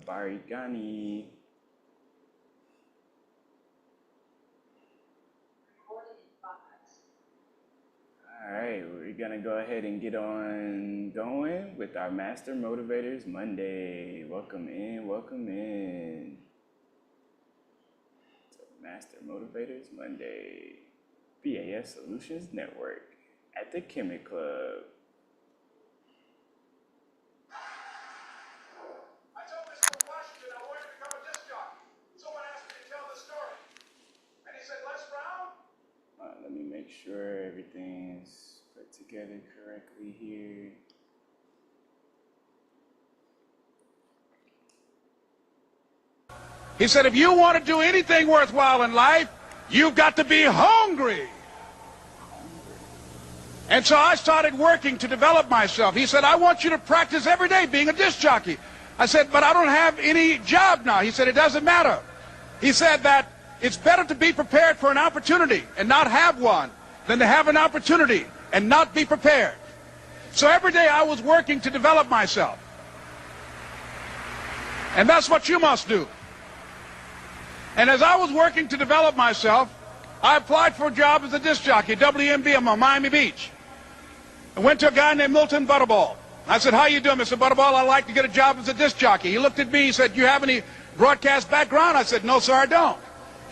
Habari Gani. All right, we're gonna go ahead and get on going with our Master Motivators Monday. Welcome in, welcome in. So Master Motivators Monday, BAF Solutions Network at the Chemic Club. Let me make sure everything's put together correctly here. He said, if you want to do anything worthwhile in life, you've got to be hungry. And so I started working to develop myself. He said, I want you to practice every day being a disc jockey. I said, but I don't have any job now. He said, it doesn't matter. He said that it's better to be prepared for an opportunity and not have one than to have an opportunity and not be prepared. So every day I was working to develop myself. And that's what you must do. And as I was working to develop myself, I applied for a job as a disc jockey, WMBM on Miami Beach. I went to a guy named Milton Butterball. I said, how you doing, Mr. Butterball? I'd like to get a job as a disc jockey. He looked at me, he said, you have any broadcast background? I said, no, sir, I don't.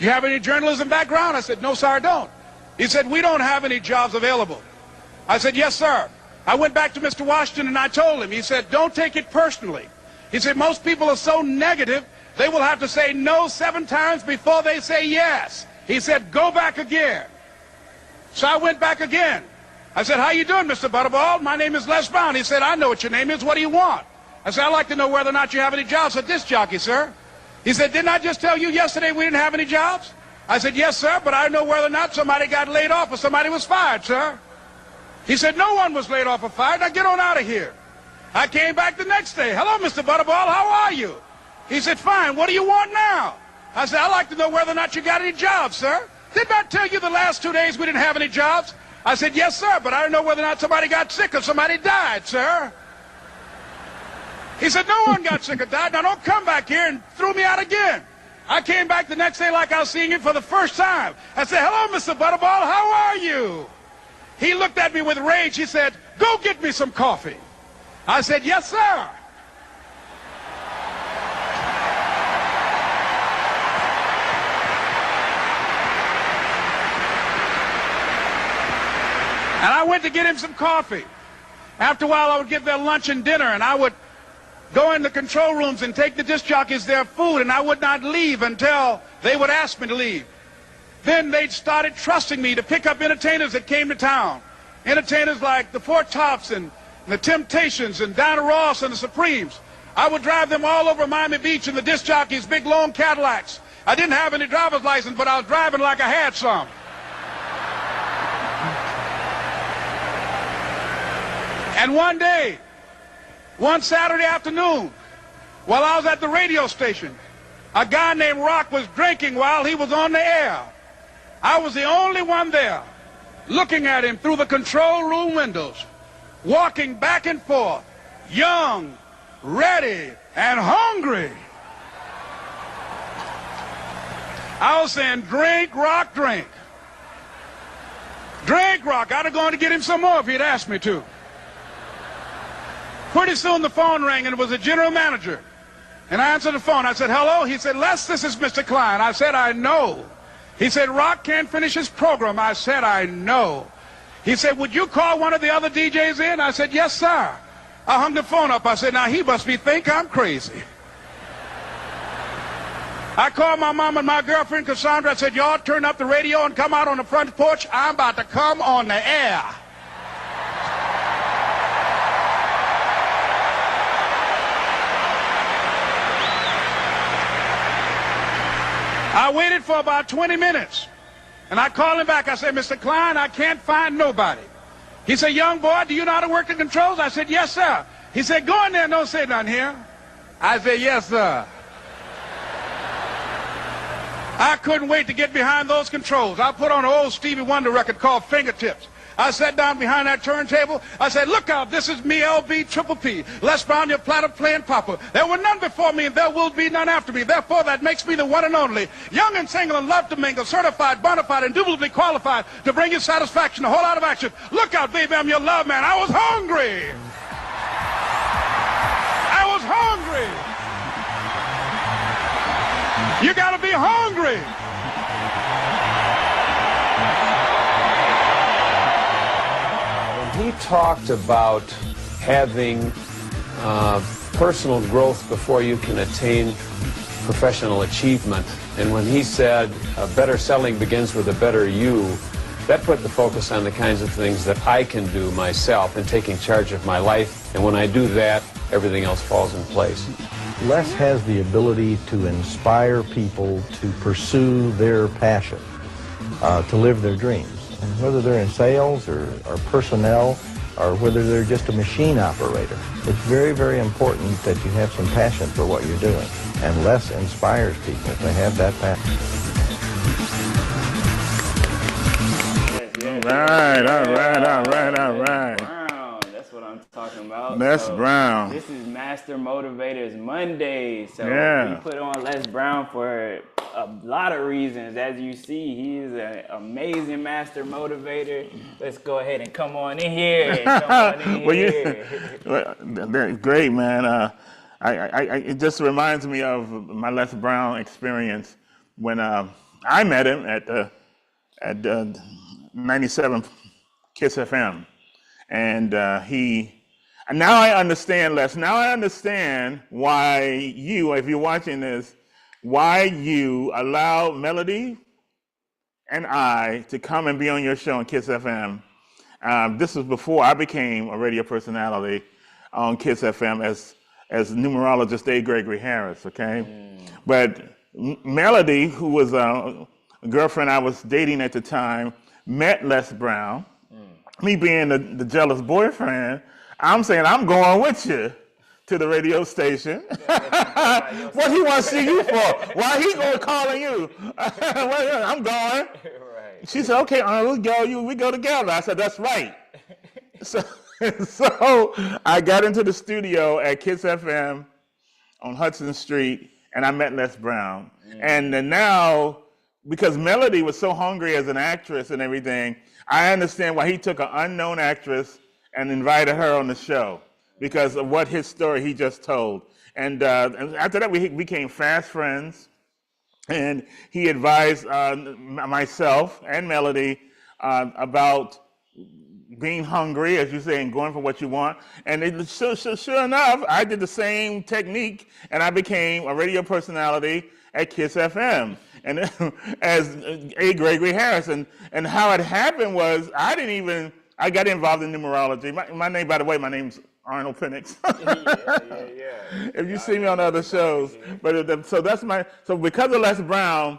You have any journalism background? I said, no, sir, I don't. He said, we don't have any jobs available. I said, yes, sir. I went back to Mr. Washington and I told him. He said, don't take it personally. He said, most people are so negative, they will have to say no 7 times before they say yes. He said, go back again. So I went back again. I said, how you doing, Mr. Butterball? My name is Les Brown. He said, I know what your name is. What do you want? I said, I'd like to know whether or not you have any jobs as a disc jockey, sir. He said, didn't I just tell you yesterday we didn't have any jobs? I said, yes, sir, but I know whether or not somebody got laid off or somebody was fired, sir. He said, no one was laid off or fired. Now get on out of here. I came back the next day. Hello, Mr. Butterball, how are you? He said, fine, what do you want now? I said, I'd like to know whether or not you got any jobs, sir. Didn't I tell you the last 2 days we didn't have any jobs? I said, yes, sir, but I don't know whether or not somebody got sick or somebody died, sir. He said, no one got sick or died. Now don't come back here and threw me out again. I came back the next day like I was seeing him for the first time. I said, hello, Mr. Butterball, how are you? He looked at me with rage. He said, go get me some coffee. I said, yes, sir. And I went to get him some coffee. After a while, I would give their lunch and dinner, and I would go in the control rooms and take the disc jockeys their food, and I would not leave until they would ask me to leave. Then they started trusting me to pick up entertainers that came to town. Entertainers like the Four Tops and the Temptations and Diana Ross and the Supremes. I would drive them all over Miami Beach in the disc jockeys' big long Cadillacs. I didn't have any driver's license, but I was driving like I had some. And one day, one Saturday afternoon, while I was at the radio station, a guy named Rock was drinking while he was on the air. I was the only one there, looking at him through the control room windows, walking back and forth, young, ready, and hungry. I was saying, drink, Rock, drink. Drink, Rock. I'd have gone to get him some more if he'd asked me to. Pretty soon the phone rang, and it was the general manager. And I answered the phone. I said, hello? He said, Les, this is Mr. Klein. I said, I know. He said, Rock can't finish his program. I said, I know. He said, would you call one of the other DJs in? I said, yes, sir. I hung the phone up. I said, now he must think I'm crazy. I called my mom and my girlfriend, Cassandra. I said, y'all turn up the radio and come out on the front porch. I'm about to come on the air. I waited for about 20 minutes, and I called him back. I said, Mr. Klein, I can't find nobody. He said, young boy, do you know how to work the controls? I said, yes, sir. He said, go in there and don't say nothing here. I said, yes, sir. I couldn't wait to get behind those controls. I put on an old Stevie Wonder record called Fingertips. I sat down behind that turntable. I said, look out, this is me, LB Triple P, Les Brown, your platter playing papa. There were none before me, and there will be none after me. Therefore, that makes me the one and only, young and single and love to mingle, certified, bona fide, indubitably qualified to bring you satisfaction, a whole lot of action. Look out, baby, I'm your love man. I was hungry. I was hungry. You gotta be hungry. He talked about having personal growth before you can attain professional achievement. And when he said better selling begins with a better you, that put the focus on the kinds of things that I can do myself in taking charge of my life. And when I do that, everything else falls in place. Les has the ability to inspire people to pursue their passion, to live their dreams. And whether they're in sales or personnel, or whether they're just a machine operator, it's very, very important that you have some passion for what you're doing. And Les inspires people to have that passion. All right. Brown, that's what I'm talking about. Les Brown. This is Master Motivators Monday. So Yeah. we put on Les Brown for a lot of reasons. As you see, he is an amazing master motivator. Let's go ahead and come on in here. They're great, man. It just reminds me of my Les Brown experience when I met him at 97 Kiss FM, and now I understand, Les. Now I understand why you, if you're watching this, why you allow Melody and I to come and be on your show on Kiss FM. This was before I became a radio personality on Kiss FM as numerologist A. Gregory Harris, okay? But Melody, who was a girlfriend I was dating at the time, met Les Brown. Me being the jealous boyfriend, I'm saying, I'm going with you to the radio station. What he want to see you for? Why he going calling you? I'm going. Right. She said, okay, we go together. I said, that's right. So I got into the studio at Kiss FM on Hudson Street, and I met Les Brown. And now, because Melody was so hungry as an actress and everything, I understand why he took an unknown actress and invited her on the show, because of what his story he just told. And after that, we became fast friends. And he advised myself and Melody about being hungry, as you say, and going for what you want. And sure enough, I did the same technique, and I became a radio personality at Kiss FM, and as A. Gregory Harris. And how it happened was I got involved in numerology. My name, by the way, my name's Arnold Penix. Yeah. If you see me on other shows, so because of Les Brown,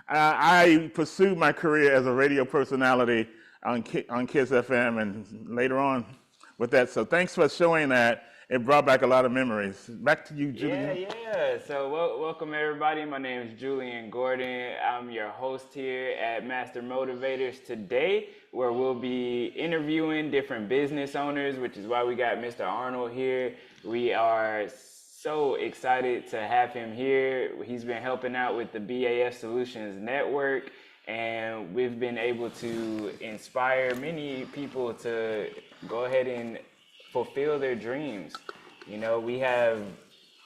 I pursued my career as a radio personality on Kiss FM, and later on with that. So thanks for showing that. It brought back a lot of memories. Back to you, Julian. Yeah. So welcome everybody. My name is Julian Gordon. I'm your host here at Master Motivators today, where we'll be interviewing different business owners, which is why we got Mr. Arnold here. We are so excited to have him here. He's been helping out with the BAF Solutions Network, and we've been able to inspire many people to go ahead and fulfill their dreams. You know, we have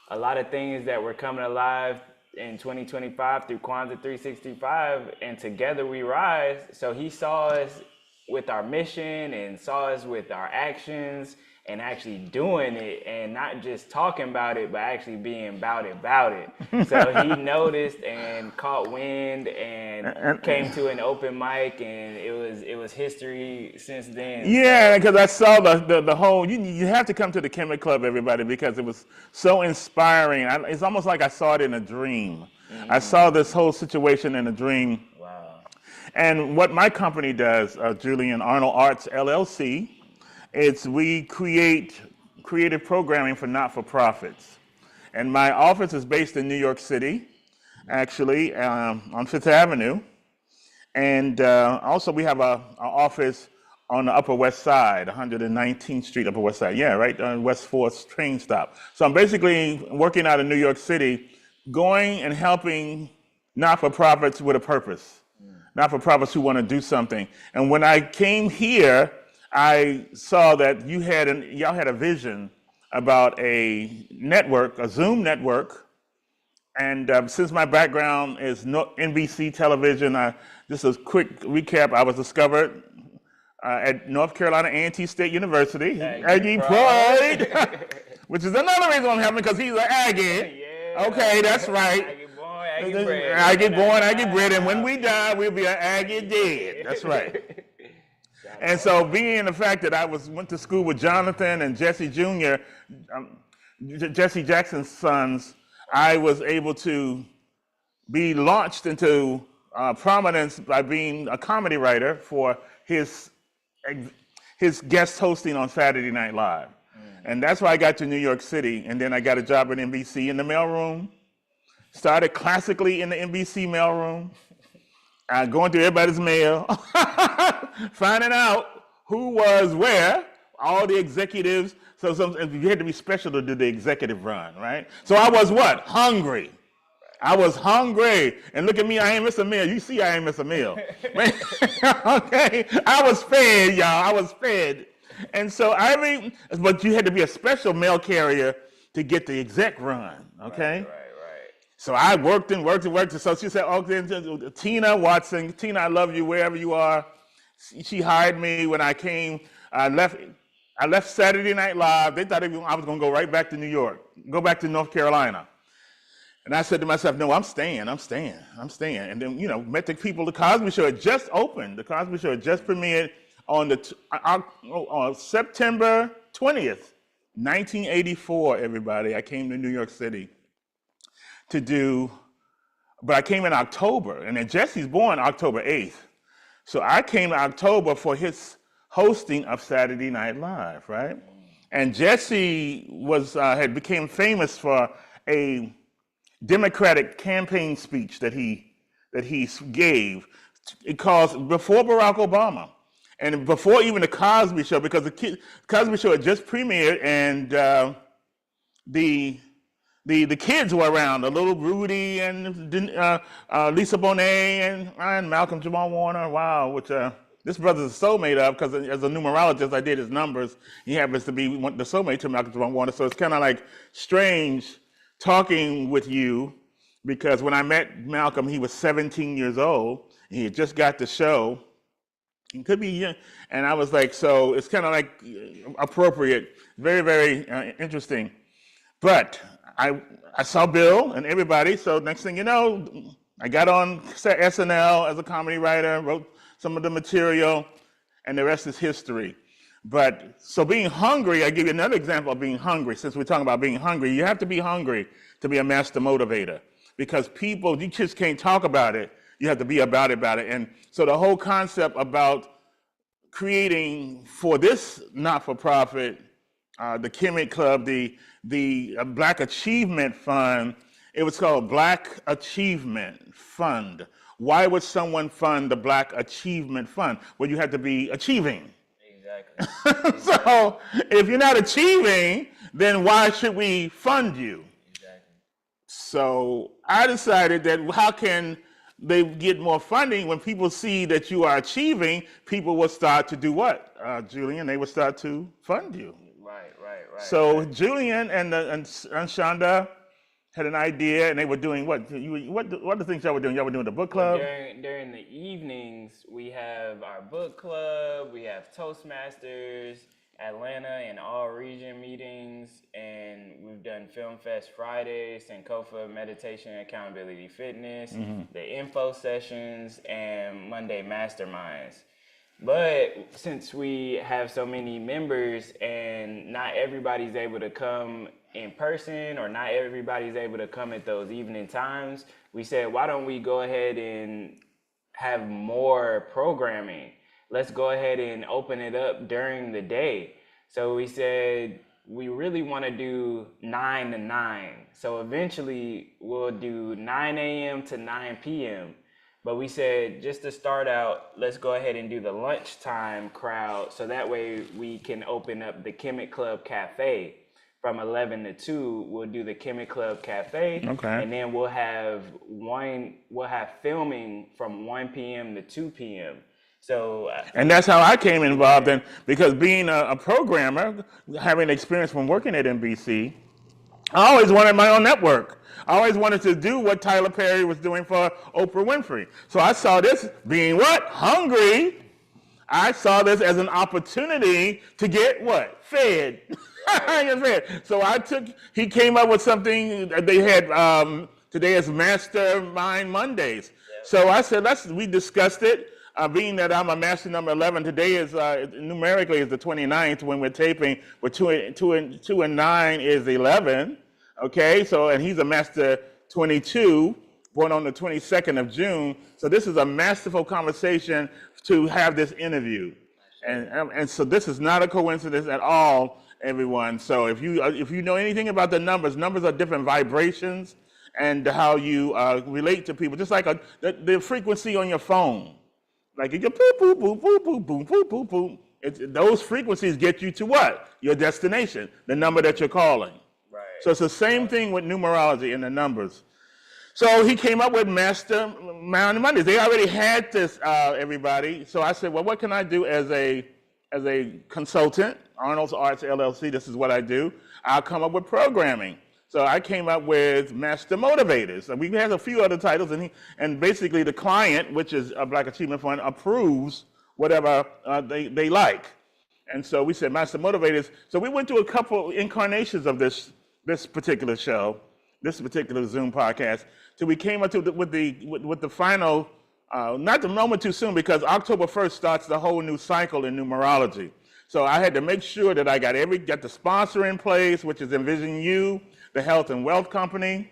a lot of things that were coming alive in 2025 through Kwanzaa 365, and together we rise. So he saw us with our mission and saw us with our actions and actually doing it, and not just talking about it, but actually being about it. So he noticed and caught wind and came to an open mic, and it was history since then. Yeah, because I saw the whole, you have to come to the Chemic Club, everybody, because it was so inspiring. It's almost like I saw it in a dream. I saw this whole situation in a dream. Wow. And what my company does, Julian Arnold Arts LLC, is we create creative programming for not-for-profits. And my office is based in New York City, actually, on Fifth Avenue. And also we have an office on the Upper West Side, 119th Street, Upper West Side. Yeah, right on West 4th train stop. So I'm basically working out of New York City, going and helping not-for-profits with a purpose, not-for-profits who want to do something. And when I came here, I saw that y'all had a vision about a network, a Zoom network. And since my background is NBC television, just a quick recap, I was discovered at North Carolina A&T State University, Aggie Pride, which is another reason I'm having, because he's an Aggie. Yeah, okay, that's right. Aggie born, Aggie bred. Aggie born, Aggie bred, and when we die, we'll be an Aggie dead. That's right. And so, being the fact that I went to school with Jonathan and Jesse Jr., Jesse Jackson's sons, I was able to be launched into prominence by being a comedy writer for his guest hosting on Saturday Night Live. And that's why I got to New York City. And then I got a job at NBC in the mailroom. Started classically in the NBC mailroom, going through everybody's mail, finding out who was where, all the executives. So you had to be special to do the executive run, right? So I was what? Hungry. I was hungry. And look at me, I ain't miss a meal. You see I ain't miss a meal. Okay? I was fed, y'all. I was fed. And so, but you had to be a special mail carrier to get the exec run, okay? Right. So I worked and worked and worked. So she said, okay, Tina Watson, Tina, I love you wherever you are. She hired me when I came. I left Saturday Night Live. They thought I was going to go right back to New York, go back to North Carolina. And I said to myself, no, I'm staying. And then, met the people. The Cosby Show had just opened. The Cosby Show had just premiered on September 20th, 1984, everybody. I came to New York City but I came in October. And then Jesse's born October 8th. So I came in October for his hosting of Saturday Night Live, right? And Jesse had became famous for a Democratic campaign speech that he gave. It calls before Barack Obama, and before even the Cosby Show, because the Cosby Show had just premiered, and the kids were around, the little Rudy and Lisa Bonet and Malcolm Jamal Warner. Wow, which this brother's a soulmate of, because as a numerologist, I did his numbers. He happens to be the soulmate to Malcolm Jamal Warner, so it's kind of like strange talking with you, because when I met Malcolm, he was 17 years old. He had just got the show. He could be young. And I was like, so it's kind of like appropriate, very, very interesting. But I saw Bill and everybody, so next thing you know, I got on SNL as a comedy writer, wrote some of the material, and the rest is history. But so being hungry, I give you another example of being hungry. Since we're talking about being hungry, you have to be hungry to be a master motivator, because people, you just can't talk about it. You have to be about it. And so the whole concept about creating for this not-for-profit, the Kemet Club, the Black Achievement Fund, it was called Black Achievement Fund. Why would someone fund the Black Achievement Fund? Well, you have to be achieving. Exactly. So if you're not achieving, then why should we fund you? Exactly. So I decided that how can they get more funding? When people see that you are achieving, people will start to do what, Julian? They will start to fund you. Right. So Julian and Shonda had an idea, and they were doing what? What are the things y'all were doing? Y'all were doing the book club? During the evenings, we have our book club, we have Toastmasters, Atlanta and all region meetings, and we've done Film Fest Fridays, Sankofa Meditation and Accountability Fitness, the info sessions, and Monday Masterminds. But since we have so many members and not everybody's able to come in person, or not everybody's able to come at those evening times, we said, why don't we go ahead and have more programming? Let's go ahead and open it up during the day. So we said, we really want to do 9 to 9. So eventually we'll do 9 a.m. to 9 p.m. But we said, just to start out, let's go ahead and do the lunchtime crowd, so that way we can open up the Chemic Club Cafe. From 11 to 2, we'll do the Chemic Club Cafe. Okay. And then we'll have filming from 1 p.m. to 2 p.m. So, and that's how I came involved in, because being a programmer, having experience from working at NBC, I always wanted my own network. I always wanted to do what Tyler Perry was doing for Oprah Winfrey. So I saw this being what? Hungry. I saw this as an opportunity to get what? Fed. So he came up with something that they had, today is Mastermind Mondays. So I said, we discussed it. Being that I'm a master number 11, today is numerically is the 29th when we're taping. With 2 and 9 is 11. Okay, so and he's a master 22, born on the 22nd of June. So this is a masterful conversation to have this interview, and so this is not a coincidence at all, everyone. So if you know anything about the numbers are different vibrations and how you relate to people, just like the frequency on your phone. Like you get boop, boop, boop, boop, boop, boop, boop, boop, boop. Those frequencies get you to what? Your destination, the number that you're calling. right. So it's the same thing with numerology and the numbers. So he came up with Mastermind Mondays. They already had this, everybody. So I said, well, what can I do as a consultant? Arnold's Arts LLC, this is what I do. I'll come up with programming. So I came up with Master Motivators. And we have a few other titles, and basically the client, which is a Black Achievement Fund, approves whatever they like. And so we said Master Motivators. So we went through a couple incarnations of this particular show, this particular Zoom podcast, till we came up with the final, not the moment too soon, because October 1st starts the whole new cycle in numerology. So I had to make sure that I got the sponsor in place, which is Envision You, the health and wealth company,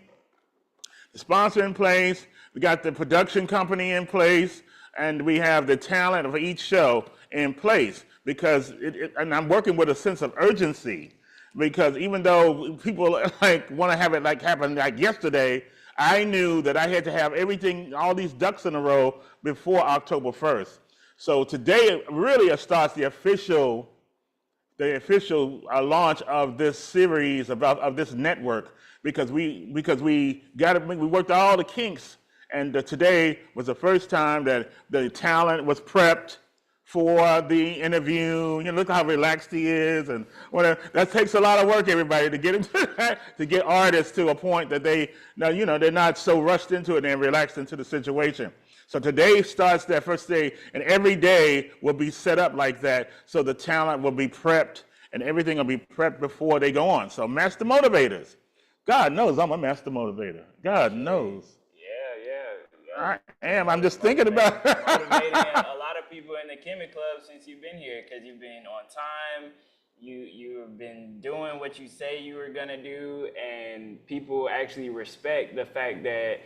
the sponsor in place, we got the production company in place, and we have the talent of each show in place, because and I'm working with a sense of urgency, because even though people want to have it happen yesterday, I knew that I had to have everything, all these ducks in a row before October 1st. So today really starts the official launch of this series of this network, because we worked all the kinks, and today was the first time that the talent was prepped for the interview. Look how relaxed he is, and whatever. That takes a lot of work, everybody, to get him to get artists to a point that they're not so rushed into it and relaxed into the situation. So today starts that first day, and every day will be set up like that, so the talent will be prepped, and everything will be prepped before they go on. So Master Motivators. God knows I'm a Master Motivator. God knows. Yeah. I am. I'm just thinking about Motivating a lot of people in the Chemic Club since you've been here, because you've been on time. You've been doing what you say you were gonna do, and people actually respect the fact that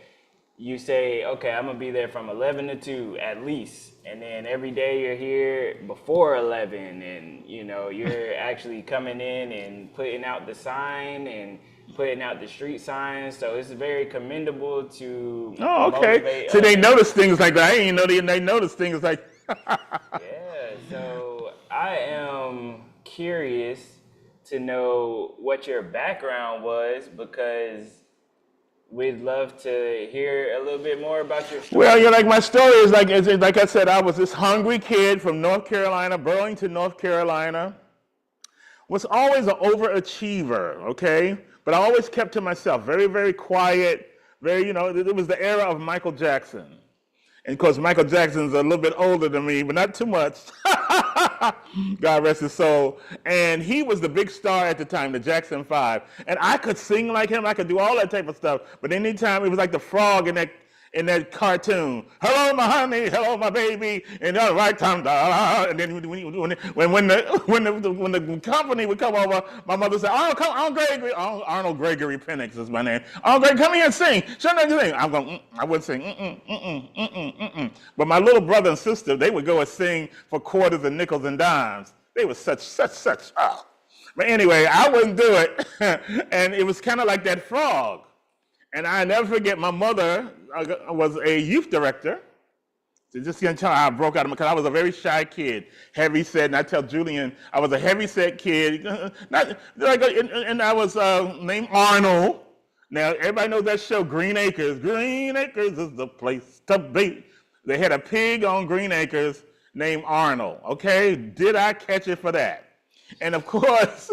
you say, okay, I'm gonna be there from 11 to 2 at least, and then every day you're here before 11, and you're actually coming in and putting out the sign and putting out the street signs. So it's very commendable to motivate So they notice things like that. I didn't know they notice things like Yeah, so I am curious to know what your background was, because we'd love to hear a little bit more about your story. Well, my story is like I said, I was this hungry kid from North Carolina, Burlington, North Carolina. Was always an overachiever, okay? But I always kept to myself, very, very quiet, it was the era of Michael Jackson. And of course, Michael Jackson's a little bit older than me, but not too much. God rest his soul. And he was the big star at the time, the Jackson 5. And I could sing like him, I could do all that type of stuff. But anytime, it was like the frog in that cartoon. Hello, my honey, hello, my baby, and the right time, and then when the company would come over, my mother said, Arnold Gregory Penix is my name. Arnold Gregory, come here and sing. Show me anything. I'm going, I wouldn't sing, But my little brother and sister, they would go and sing for quarters and nickels and dimes. They were such. But anyway, I wouldn't do it, and it was kind of like that frog. And I never forget, my mother was a youth director Just gonna tell how I broke out of because I was a very shy kid, heavy set, and I tell Julian I was a heavy set kid. And I was named Arnold. Now everybody knows that show, Green Acres. Green Acres is the place to be. They had a pig on Green Acres named Arnold. Okay, did I catch it for that? And of course,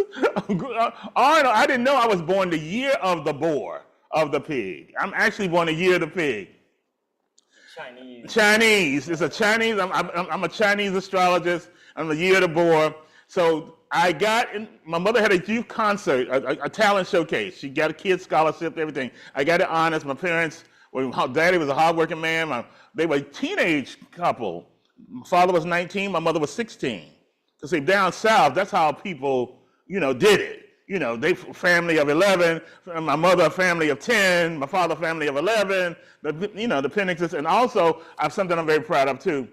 Arnold. I didn't know I was born the year of the boar of the pig. I'm actually born the year of the pig. Chinese. It's a Chinese. I'm a Chinese astrologist. I'm the year of the boar. So I got in. My mother had a youth concert, a talent showcase. She got a kid scholarship, everything. I got it honest. My parents, daddy was a hardworking man. They were a teenage couple. My father was 19. My mother was 16. Because see, down south, that's how people, did it. They family of 11, my mother a family of 10, my father a family of 11, the Penixes. And also, I have something I'm very proud of too.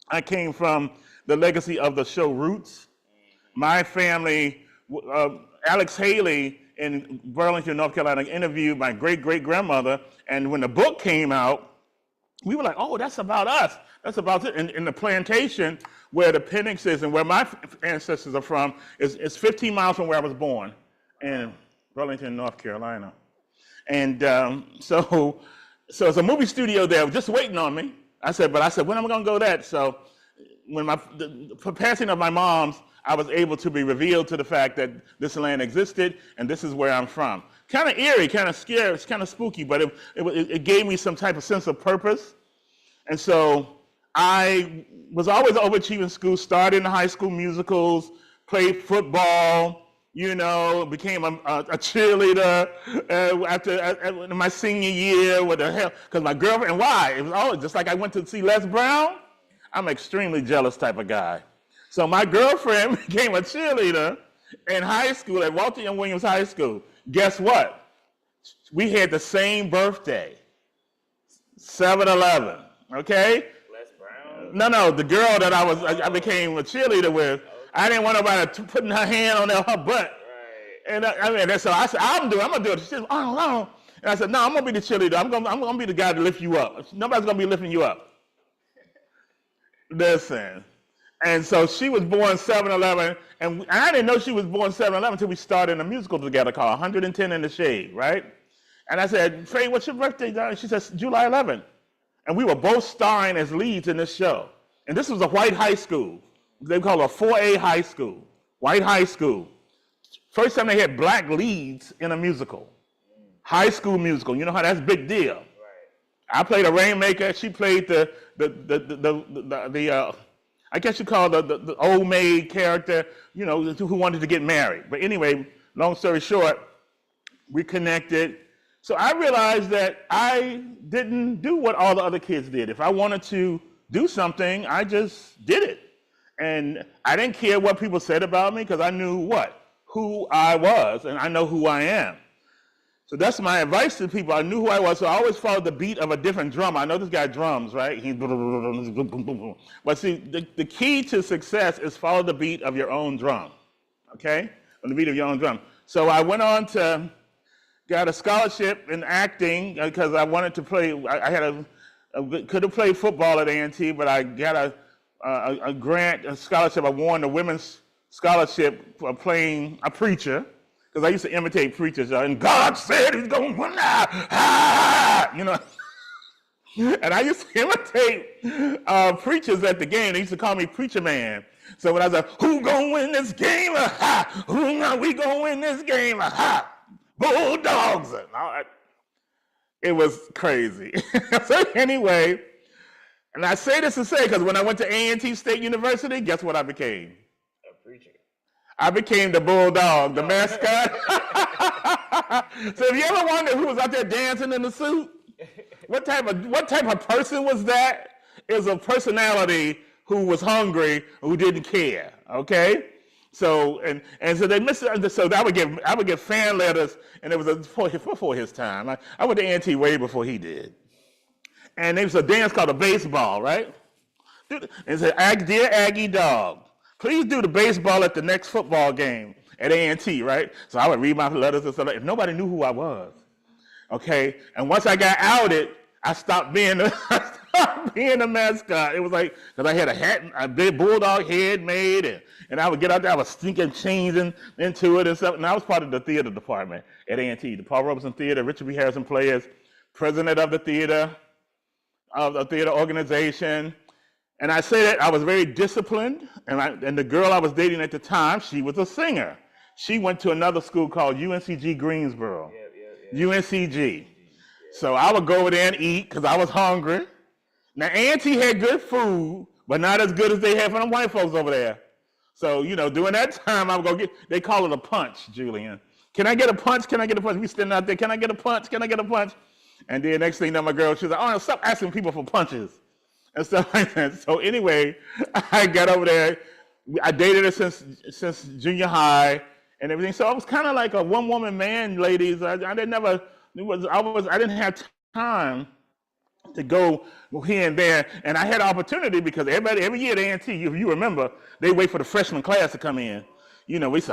I came from the legacy of the show Roots. My family, Alex Haley in Burlington, North Carolina, interviewed my great-great-grandmother. And when the book came out, we were like, oh, that's about us. That's about it. In the plantation where the Penix is and where my ancestors are from is 15 miles from where I was born in Burlington, North Carolina. And so it's a movie studio there just waiting on me. I said, when am I going to go that? So when the passing of my mom's, I was able to be revealed to the fact that this land existed and this is where I'm from. Kind of eerie, kind of scary, it's kind of spooky, but it gave me some type of sense of purpose. And so I was always overachieving in school, started in the high school musicals, played football, became a cheerleader after my senior year because my girlfriend, and why? It was always just like I went to see Les Brown. I'm an extremely jealous type of guy. So my girlfriend became a cheerleader in high school at Walter Young Williams High School. Guess what? We had the same birthday, 7/11, okay? No, the girl that I became a cheerleader with, I didn't want nobody putting her hand on her butt. Right. And so I said, I'm gonna do it. She said, oh. And I said, no, I'm gonna be the cheerleader. I'm gonna be the guy to lift you up. Nobody's gonna be lifting you up. Listen. And so she was born 7/11, and I didn't know she was born 7/11 until we started in a musical together called 110 in the Shade, right? And I said, Faye, what's your birthday? And she says, July 11th. And we were both starring as leads in this show. And this was a white high school. They call it a 4A high school, white high school. First time they had black leads in a musical, high school musical. You know how that's a big deal. Right. I played a rainmaker. She played the I guess you call the old maid character, who wanted to get married. But anyway, long story short, we connected. So I realized that I didn't do what all the other kids did. If I wanted to do something, I just did it. And I didn't care what people said about me because I knew who I was, and I know who I am. So that's my advice to people. I knew who I was, so I always followed the beat of a different drummer. I know this guy drums, right? But see, the key to success is follow the beat of your own drum, okay? On the beat of your own drum. So I went on to got a scholarship in acting because I wanted to play. I could have played football at A&T, but I got a grant, a scholarship. I won the women's scholarship for playing a preacher. Because I used to imitate preachers, and God said he's going to win now. And I used to imitate preachers at the game. They used to call me Preacher Man. So when I was like, who gonna win this game? We gonna win this game? Bulldogs. It was crazy. So anyway, and I say this to say, because when I went to A&T State University, guess what I became? A preacher. I became the bulldog, the mascot. So if you ever wondered who was out there dancing in the suit, what type of person was that? It was a personality who was hungry, who didn't care. Okay, so and so they missed. So I would get fan letters, and it was before his time. I went to A&T way before he did, and there was a dance called a baseball, right? And it said, "Dear Aggie Dog, please do the baseball at the next football game at A&T," right? So I would read my letters and stuff. If nobody knew who I was, okay? And once I got outed, I stopped being the being a mascot. It was like, because I had a hat, a big bulldog head made, and I would get out there, I was stinking chains into it and stuff. And I was part of the theater department at A&T, the Paul Robeson Theater, Richard B. Harrison Players, president of the theater organization. And I say that I was very disciplined, and the girl I was dating at the time, she was a singer. She went to another school called UNCG Greensboro. UNCG. So I would go over there and eat because I was hungry. Now, Auntie had good food, but not as good as they had for them white folks over there. So, during that time, I would go they call it a punch, Julian. Can I get a punch? Can I get a punch? We standing out there, can I get a punch? Can I get a punch? And then next thing you know, my girl, she was like, oh, stop asking people for punches and stuff like that. So anyway, I got over there. I dated her since junior high and everything. So I was kind of like a one-woman man, ladies. I didn't have time to go here and there, and I had opportunity because every year at A&T, if you remember, they wait for the freshman class to come in. We say,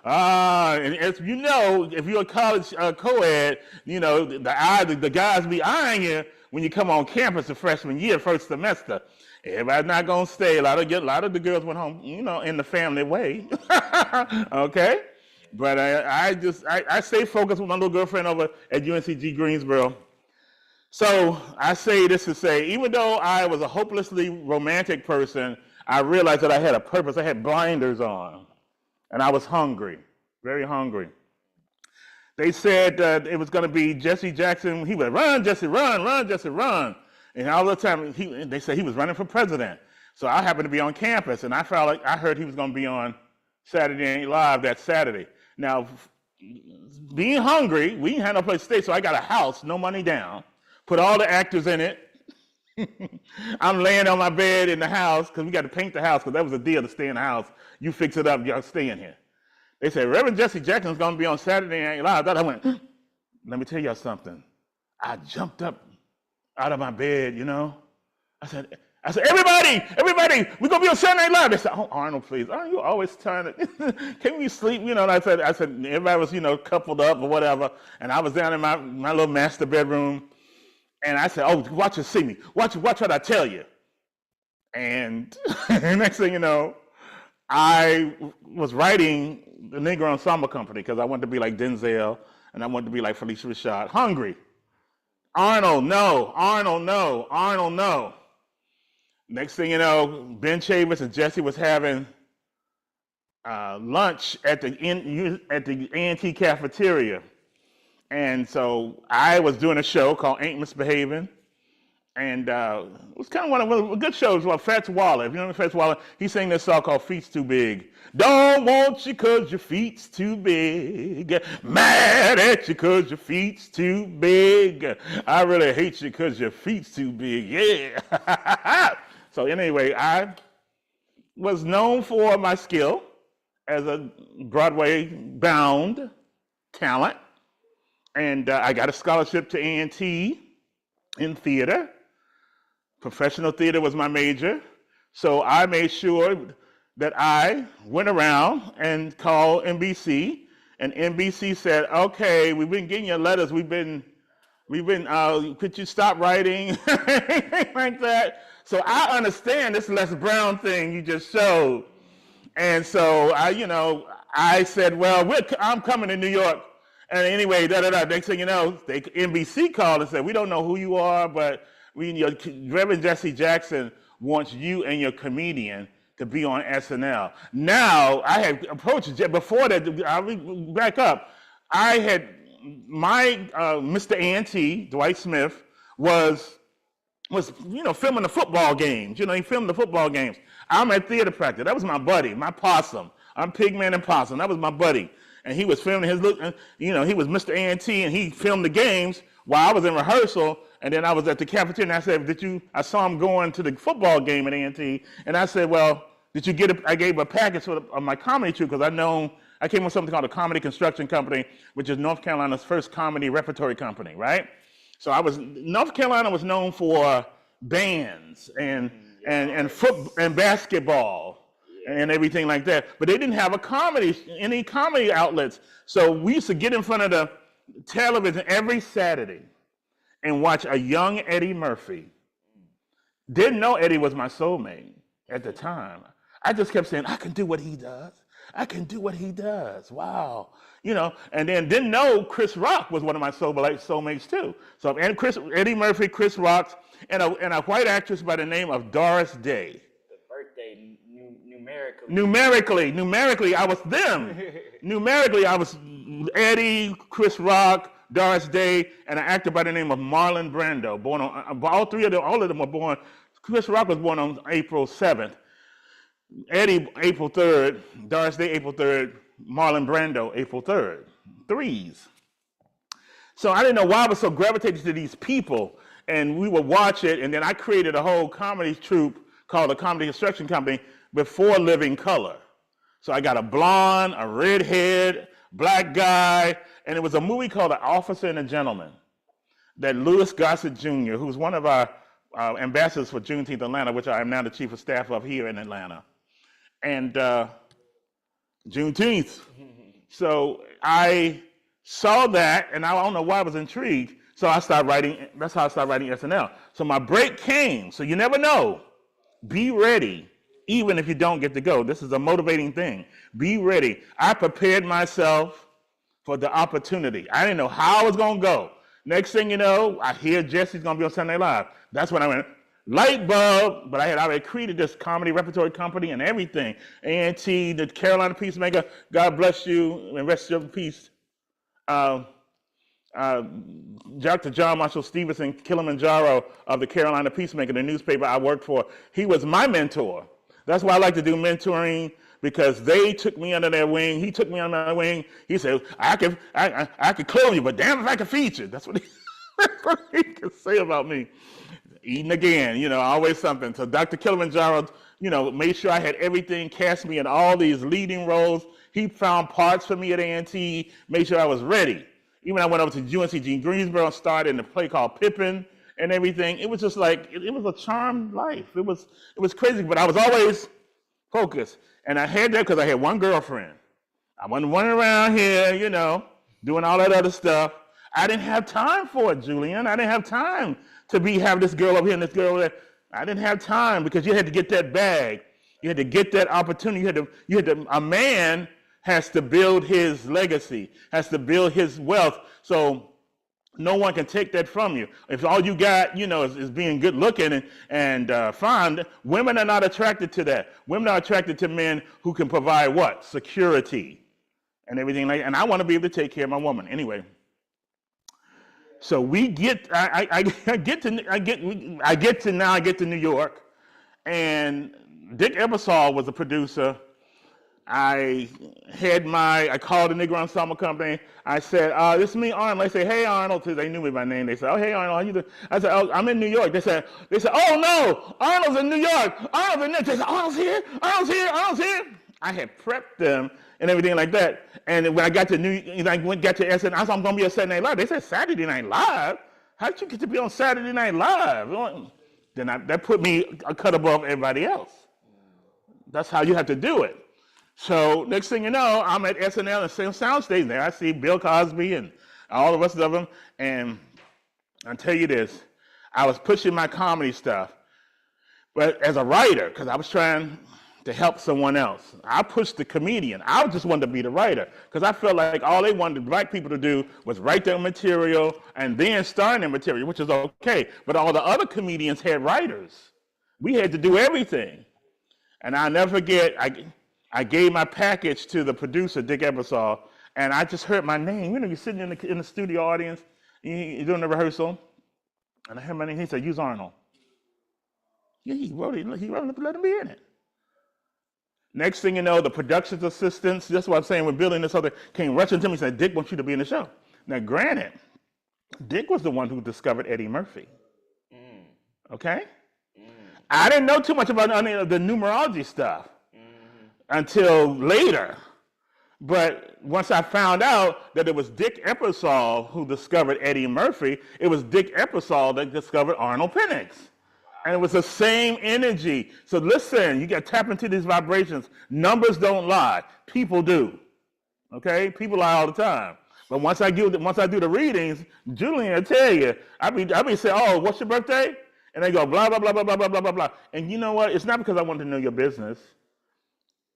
and as you know, if you're a college co-ed, the guys be eyeing you when you come on campus the freshman year, first semester. Everybody's not gonna stay. A lot of the girls went home, in the family way. Okay, but I stay focused with my little girlfriend over at UNCG Greensboro. So I say this to say, even though I was a hopelessly romantic person, I realized that I had a purpose. I had blinders on, and I was hungry, very hungry. They said it was going to be Jesse Jackson. He would run, Jesse, run, Jesse, run. And all the time, they said he was running for president. So I happened to be on campus, and I felt like I heard he was going to be on Saturday Night Live that Saturday. Now, being hungry, we didn't have no place to stay, so I got a house, no money down, put all the actors in it. I'm laying on my bed in the house because we got to paint the house because that was a deal to stay in the house. You fix it up, y'all stay in here. They said, Reverend Jesse Jackson's going to be on Saturday Night Live. I went, let me tell y'all something. I jumped up out of my bed, I said, everybody, we're going to be on Saturday Night Live. They said, oh, Arnold, please. Aren't you always trying to, can we sleep? And I said, everybody was, coupled up or whatever. And I was down in my little master bedroom. And I said, oh, watch you see me. Watch what I tell you. And next thing you know, I was writing the Negro Ensemble Company because I wanted to be like Denzel and I wanted to be like Felicia Rashad. Hungry. Arnold, no. Arnold, no. Arnold, no. Next thing you know, Ben Chavis and Jesse was having lunch at the A&T cafeteria. And so I was doing a show called Ain't Misbehaving. And it was kind of one of the good shows. Well, Fats Waller, if you know Fats Waller, he sang this song called Feet's Too Big. Don't want you cause your feet's too big. Mad at you cause your feet's too big. I really hate you cause your feet's too big. Yeah. So anyway, I was known for my skill as a Broadway-bound talent. And I got a scholarship to A&T in theater. Professional theater was my major. So I made sure that I went around and called NBC. And NBC said, okay, we've been getting your letters. Could you stop writing? Like that. So I understand this Les Brown thing you just showed. And so I said, well, I'm coming to New York. And anyway, next thing you know, NBC called and said, we don't know who you are, but Reverend Jesse Jackson wants you and your comedian to be on SNL. Now, I had approached, before that, I'll back up. I had, my Mr. A&T, Dwight Smith, was filming the football games. He filmed the football games. I'm at theater practice. That was my buddy, my possum. I'm Pigman and Possum. That was my buddy. And he was filming his look, he was Mr. A&T, and he filmed the games while I was in rehearsal. And then I was at the cafeteria, and I said, I saw him going to the football game at A&T, and I said, well, did you get I gave a package of my comedy troupe, because I came with something called a Comedy Construction Company, which is North Carolina's first comedy repertory company, right? So North Carolina was known for bands and football and basketball and everything like that. But they didn't have any comedy outlets. So we used to get in front of the television every Saturday and watch a young Eddie Murphy. Didn't know Eddie was my soulmate at the time. I just kept saying, I can do what he does. I can do what he does. Wow. You know, and then didn't know Chris Rock was one of my soulmates too. So and Eddie Murphy, Chris Rock, and a white actress by the name of Doris Day. The birthday numerically. Numerically, I was them. Numerically, I was Eddie, Chris Rock, Doris Day, and an actor by the name of Marlon Brando. Born on all of them were born. Chris Rock was born on April 7th. Eddie, April 3rd. Doris Day, April 3rd. Marlon Brando, April 3rd. Threes. So I didn't know why I was so gravitated to these people, and we would watch it, and then I created a whole comedy troupe called the Comedy Construction Company before Living Color. So I got a blonde, a redhead, black guy, and it was a movie called The Officer and a Gentleman that Louis Gossett Jr., who's one of our ambassadors for Juneteenth Atlanta, which I am now the chief of staff of here in Atlanta, and Juneteenth. So I saw that, and I don't know why I was intrigued, so I started writing. That's how I started writing SNL. So my break came, so you never know. Be ready, even if you don't get to go. This is a motivating thing. Be ready. I prepared myself for the opportunity. I didn't know how I was going to go. Next thing you know, I hear Jesse's going to be on Sunday Night Live. That's when I went, light bulb, but I had already created this comedy repertory company and everything. A&T, the Carolina Peacemaker, God bless you and rest in peace. Dr. John Marshall Stevenson, Kilimanjaro of the Carolina Peacemaker, the newspaper I worked for, he was my mentor. That's why I like to do mentoring, because they took me under their wing. He took me under my wing. He said, I could clone you, but damn if I could feed you. That's what he could say about me. Eating again, you know, always something. So Dr. Kilimanjaro, you know, made sure I had everything, cast me in all these leading roles. He found parts for me at A&T, made sure I was ready. Even I went over to UNCG Greensboro and started in a play called Pippin and everything. It was just like, it was a charmed life. It was crazy, but I was always focused. And I had that because I had one girlfriend. I wasn't running around here, you know, doing all that other stuff. I didn't have time for it, Julian. I didn't have time to have this girl over here and this girl over there. I didn't have time because you had to get that bag. You had to get that opportunity. A man has to build his legacy, has to build his wealth, so no one can take that from you. If all you got, you know, is being good looking and fine, women are not attracted to that. Women are attracted to men who can provide what? Security and everything like that. And I want to be able to take care of my woman. Anyway, so I get to New York, and Dick Ebersol was a producer. I called the Negro Ensemble Company. I said, this is me, Arnold. They said, hey, Arnold. They knew me by name. They said, oh, hey, Arnold, how you doing? I said, oh, I'm in New York. They said, oh, no, Arnold's in New York. Arnold's in New York. They said, Arnold's here. I had prepped them and everything like that. And when I got to got to SNL, I said, I'm going to be on Saturday Night Live. They said, Saturday Night Live? How did you get to be on Saturday Night Live? Then that put me a cut above everybody else. That's how you have to do it. So next thing you know, I'm at SNL and same soundstage there. I see Bill Cosby and all the rest of them. And I'll tell you this, I was pushing my comedy stuff, but as a writer, because I was trying to help someone else. I pushed the comedian. I just wanted to be the writer, because I felt like all they wanted black people to do was write their material and then star in their material, which is okay. But all the other comedians had writers. We had to do everything. And I'll never forget, I gave my package to the producer, Dick Ebersol, and I just heard my name. You know, you're sitting in the studio audience, you're doing the rehearsal, and I heard my name. He said, use Arnold. Yeah, he wrote it, let him be in it. Next thing you know, the production assistants, that's what I'm saying, we're building this other, came rushing to me and said, Dick wants you to be in the show. Now, granted, Dick was the one who discovered Eddie Murphy. Okay? I didn't know too much about any of the numerology stuff until later. But once I found out that it was Dick Ebersol who discovered Eddie Murphy, it was Dick Ebersol that discovered Arnold Penix. And it was the same energy. So listen, you got to tap into these vibrations. Numbers don't lie. People do. Okay? People lie all the time. But once I do the readings, Julian will tell you, I be saying, oh, what's your birthday? And they go, blah, blah, blah, blah, blah, blah, blah, blah, blah. And you know what? It's not because I wanted to know your business,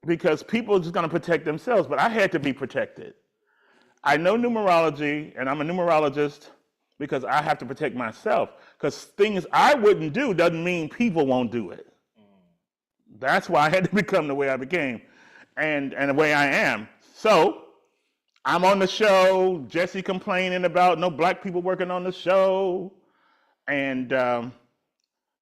because people are just going to protect themselves, but I had to be protected. I know numerology, and I'm a numerologist because I have to protect myself, because things I wouldn't do doesn't mean people won't do it. That's why I had to become the way I became and the way I am. So I'm on the show, Jesse complaining about no black people working on the show, and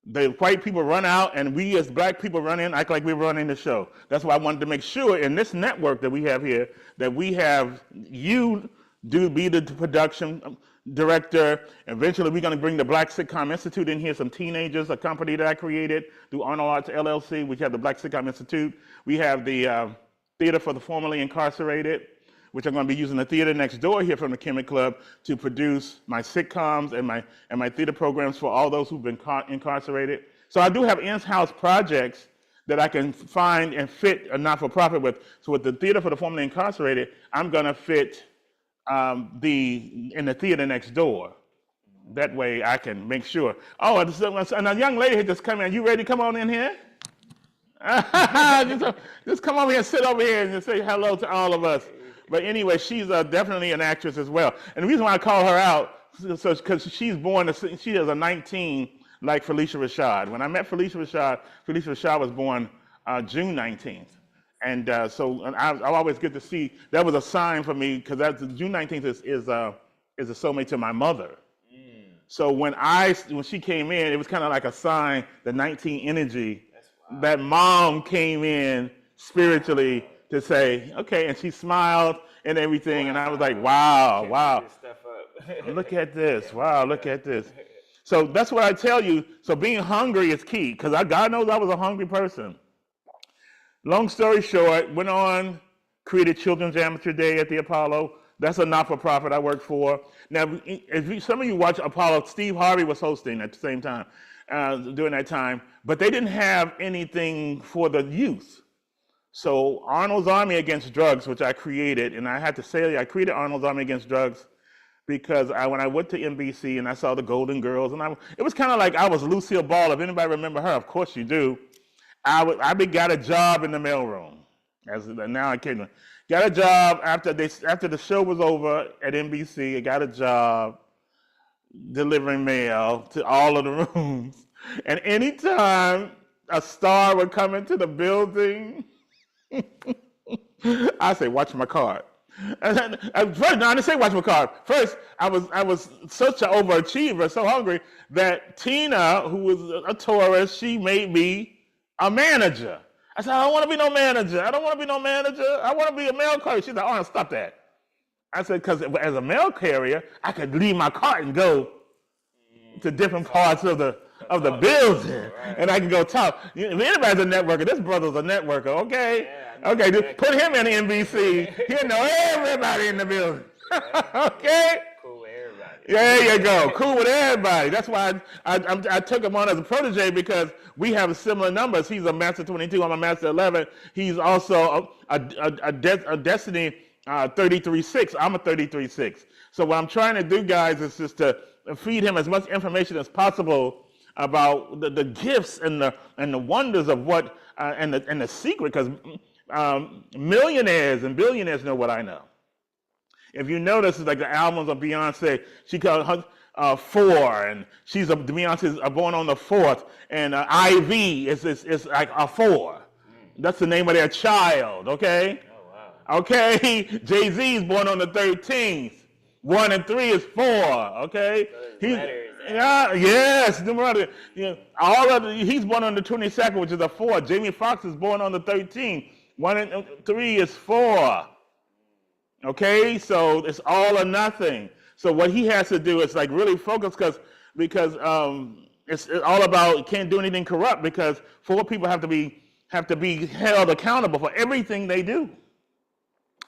the white people run out, and we as black people run in, act like we're running the show. That's why I wanted to make sure in this network that we have here, that we have you be the production director. Eventually, we're going to bring the Black Sitcom Institute in here, some teenagers, a company that I created through Arnold Arts LLC. We have the Black Sitcom Institute. We have the Theater for the Formerly Incarcerated, which I'm going to be using the theater next door here from the Kemet Club to produce my sitcoms and my theater programs for all those who've been incarcerated. So I do have in-house projects that I can find and fit a not-for-profit with. So with the Theater for the Formerly Incarcerated, I'm going to fit in the theater next door. That way I can make sure. Oh, and a young lady had just come in. You ready to come on in here? just come over here and sit over here and just say hello to all of us. But anyway, she's definitely an actress as well. And the reason why I call her out is because she is a 19 like Felicia Rashad. When I met Felicia Rashad was born June 19th. And so I always get to see, that was a sign for me, because June 19th is a soulmate to my mother. So when she came in, it was kind of like a sign, the 19 energy, that mom came in spiritually to say, okay, and she smiled and everything, and I was like, wow, look at this, wow, look at this. So that's what I tell you. So being hungry is key, because God knows I was a hungry person. Long story short, went on, created Children's Amateur Day at the Apollo. That's a not-for-profit I work for. Now, some of you watch Apollo, Steve Harvey was hosting at the same time, during that time, but they didn't have anything for the youth. So Arnold's Army Against Drugs, which I created, and I had to say I created Arnold's Army Against Drugs because when I went to NBC and I saw the Golden Girls, and it was kind of like I was Lucille Ball. If anybody remember her, of course you do. I got a job in the mailroom. Now I can't. Got a job after the show was over at NBC. I got a job delivering mail to all of the rooms. And anytime a star would come into the building, I say, watch my card. First, no, I didn't say watch my card. First, I was such an overachiever, so hungry, that Tina, who was a Taurus, she made me a manager. I said, I don't want to be no manager. I don't want to be no manager. I want to be a mail carrier. She's like, oh, stop that. I said, because as a mail carrier, I could leave my cart and go to different parts of the building, and I can go talk. If anybody's a networker, this brother's a networker, okay? Okay, just put him in NBC. He'll know everybody in the building, okay? Cool with everybody. There you go, cool with everybody. That's why I took him on as a protege, because we have similar numbers. He's a Master 22, I'm a Master 11. He's also a Destiny 33-6. I'm a 33-6. So what I'm trying to do, guys, is just to feed him as much information as possible about the gifts and the wonders of what and the secret, because millionaires and billionaires know what I know. If you notice, it's like the albums of Beyonce, she called her 4, and Beyonce's born on the 4th, and Ivy is like a 4. That's the name of their child, okay? Oh, wow. Okay, Jay-Z's born on the 13th. 1 and 3 is 4, okay? Yes, numerology. He's born on the 22nd, which is a 4. Jamie Foxx is born on the 13th. 1 and 3 is 4. Okay, so it's all or nothing. So what he has to do is like really focus, because it's all about can't do anything corrupt, because 4 people have to be held accountable for everything they do.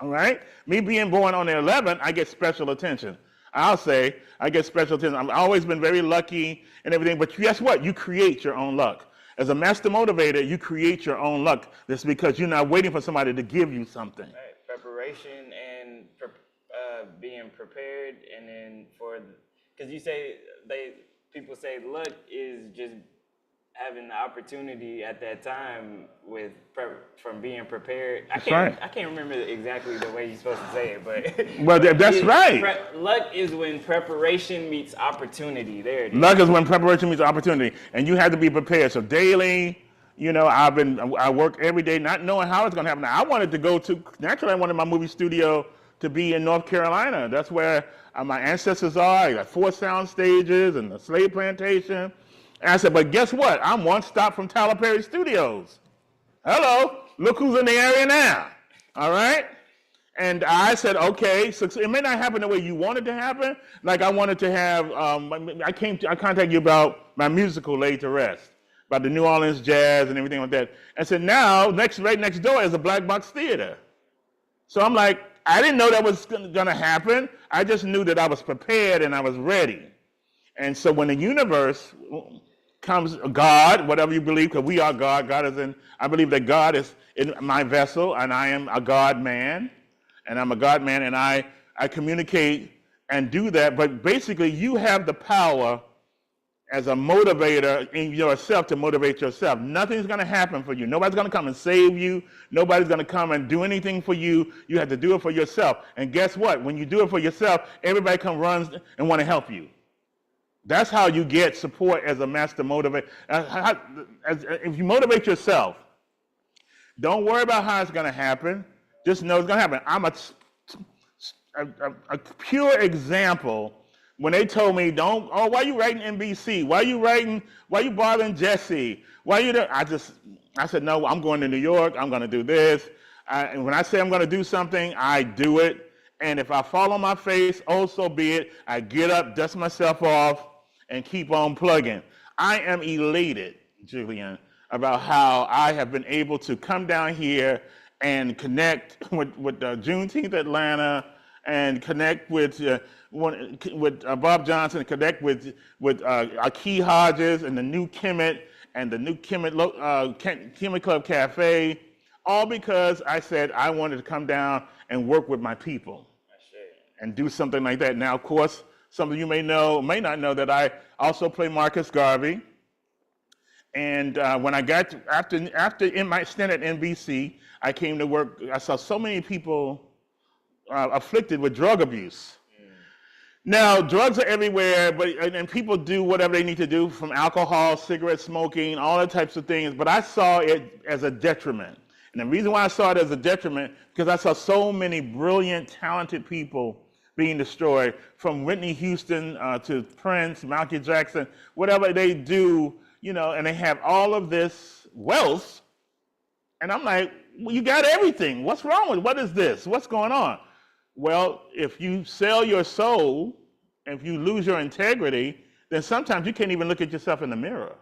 All right, me being born on the 11th, I get special attention. I'll say I get special attention. I've always been very lucky and everything, but guess what? You create your own luck. As a master motivator, you create your own luck. That's because you're not waiting for somebody to give you something. Right. Preparation and being being prepared, and then because you say people say luck is just having the opportunity at that time from being prepared. I can't remember exactly the way you're supposed to say it, but well, that's right. Luck is when preparation meets opportunity. There it is. Luck is when preparation meets opportunity, and you have to be prepared. So daily, I work every day, not knowing how it's going to happen. Now, I wanted my movie studio to be in North Carolina. That's where my ancestors are. I got 4 sound stages and the slave plantation. And I said, but guess what? I'm one stop from Tyler Perry Studios. Hello, look who's in the area now. All right? And I said, okay, so it may not happen the way you want it to happen. Like I wanted to have, I contacted you about my musical Laid to Rest, about the New Orleans jazz and everything like that. And said, now, right next door is a black box theater. So I'm like, I didn't know that was going to happen. I just knew that I was prepared and I was ready. And so when the universe comes, God, whatever you believe, because we are God. I believe that God is in my vessel, and I am a God man, and I'm a God man, and I communicate and do that. But basically, you have the power as a motivator in yourself to motivate yourself. Nothing's going to happen for you. Nobody's going to come and save you. Nobody's going to come and do anything for you. You have to do it for yourself. And guess what? When you do it for yourself, everybody runs and want to help you. That's how you get support as a master motivator. If you motivate yourself, don't worry about how it's going to happen. Just know it's going to happen. I'm a pure example. When they told me, why you writing NBC? Why you bothering Jesse? I said, no, I'm going to New York. I'm going to do this. And when I say I'm going to do something, I do it. And if I fall on my face, so be it. I get up, dust myself off, and keep on plugging. I am elated, Julian, about how I have been able to come down here and connect with Juneteenth Atlanta, and connect with Bob Johnson, connect with Akee Hodges and the new Kemet and the new Kemet Club Cafe, all because I said I wanted to come down and work with my people and do something like that. Now, of course, some of you may not know that I also play Marcus Garvey. And when I got after in my stint at NBC, I came to work. I saw so many people afflicted with drug abuse. Now, drugs are everywhere, and people do whatever they need to do, from alcohol, cigarette smoking, all the types of things. But I saw it as a detriment. And the reason why I saw it as a detriment, because I saw so many brilliant, talented people being destroyed, from Whitney Houston to Prince, Michael Jackson, whatever they do, and they have all of this wealth. And I'm like, well, you got everything. What's wrong with it? What is this? What's going on? Well, if you sell your soul, and if you lose your integrity, then sometimes you can't even look at yourself in the mirror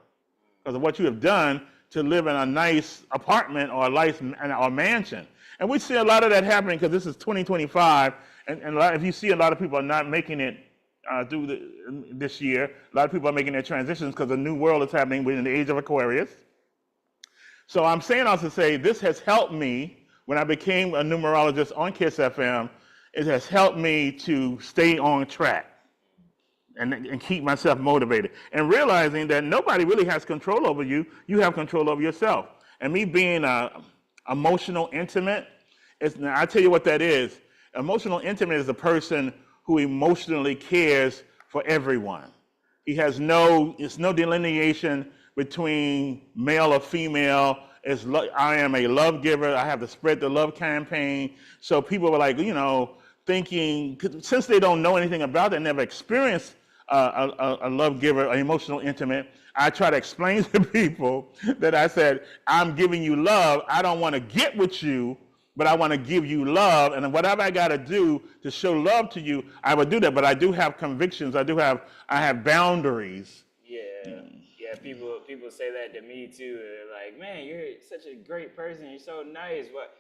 because of what you have done to live in a nice apartment or a mansion. And we see a lot of that happening because this is 2025, and if you see a lot of people are not making it through this year, a lot of people are making their transitions because a new world is happening within the age of Aquarius. So I'm saying also to say this has helped me when I became a numerologist on KISS FM. It has helped me to stay on track and keep myself motivated, and realizing that nobody really has control over you. You have control over yourself. And me being emotional intimate, I tell you what that is. Emotional intimate is a person who emotionally cares for everyone. It's no delineation between male or female. I am a love giver. I have to spread the love campaign. So people were like, thinking, since they don't know anything about it, never experienced a love giver, an emotional intimate, I try to explain to people that I said, I'm giving you love. I don't want to get with you, but I want to give you love. And whatever I got to do to show love to you, I would do that. But I do have convictions. I have boundaries. Yeah, people say that to me too. They're like, man, you're such a great person. You're so nice. What?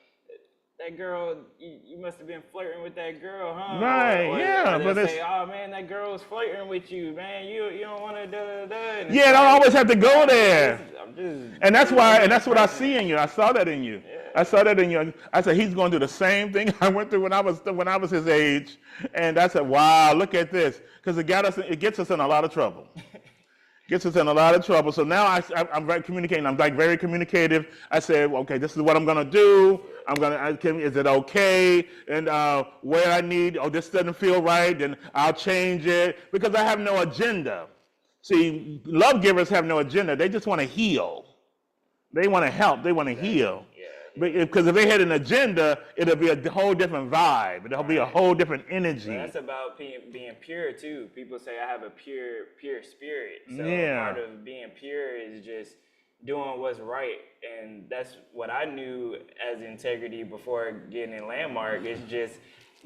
That girl, you must have been flirting with that girl, huh? Right, or but say, oh man, that girl was flirting with you, man. You don't want to da. Yeah, don't always have to go there. And that's what I see in you. I saw that in you. Yeah. I saw that in your. I said he's going through the same thing I went through when I was his age, and I said, wow, look at this, because it gets us in a lot of trouble. Gets us in a lot of trouble. So now I'm very communicating. I'm like very communicative. I said, okay, this is what I'm gonna do. Is it okay? And where I need, this doesn't feel right, then I'll change it, because I have no agenda. See, love givers have no agenda. They just want to heal. They want to help. They want to heal. Because if they had an agenda, it'll be a whole different vibe. It'll be a whole different energy. Well, that's about being pure too. People say I have a pure spirit. So part of being pure is just doing what's right, and that's what I knew as integrity before getting in Landmark. It's just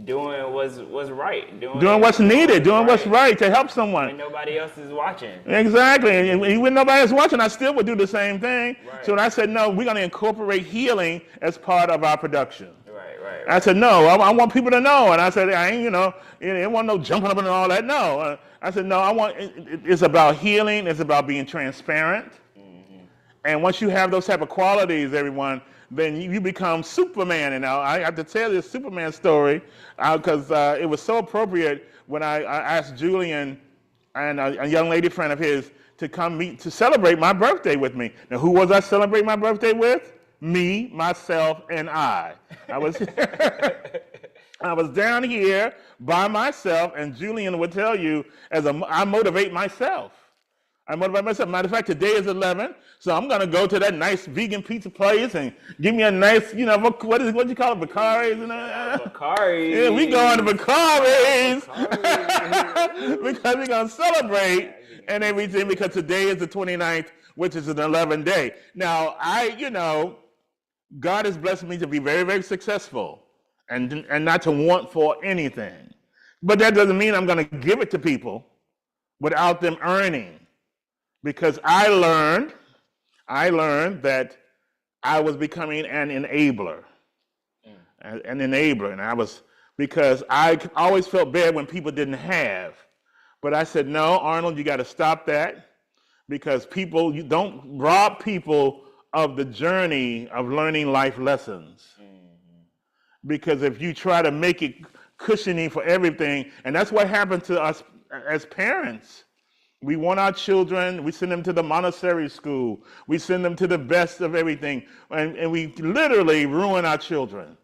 doing what's right, doing what's needed, doing what's right to help someone. When nobody else is watching. Exactly, and when nobody else watching, I still would do the same thing. Right. So I said, no, we're going to incorporate healing as part of our production. Right. I said, no, I want people to know, and I said, I ain't, it wasn't no jumping up and all that. No, I said, no, it's about healing. It's about being transparent. And once you have those type of qualities, everyone, then you become Superman. And I have to tell this Superman story because it was so appropriate when I asked Julian and a young lady friend of his to come to celebrate my birthday with me. Now, who was I celebrating my birthday with? Me, myself, and I. I was I was down here by myself, and Julian would tell you, I motivate myself. Matter of fact, today is 11, so I'm gonna go to that nice vegan pizza place and give me a nice, what do you call it, Bacaris? Bacaris. Yeah, we going to Bacaris because we're gonna celebrate and everything, because today is the 29th, which is an 11th day. Now, God has blessed me to be very, very successful and not to want for anything. But that doesn't mean I'm gonna give it to people without them earning. Because I learned that I was becoming an enabler, and because I always felt bad when people didn't have, but I said, no, Arnold, you got to stop that, because you don't rob people of the journey of learning life lessons. Because if you try to make it cushiony for everything, and that's what happened to us as parents. We want our children, we send them to the Montessori school, we send them to the best of everything, and we literally ruin our children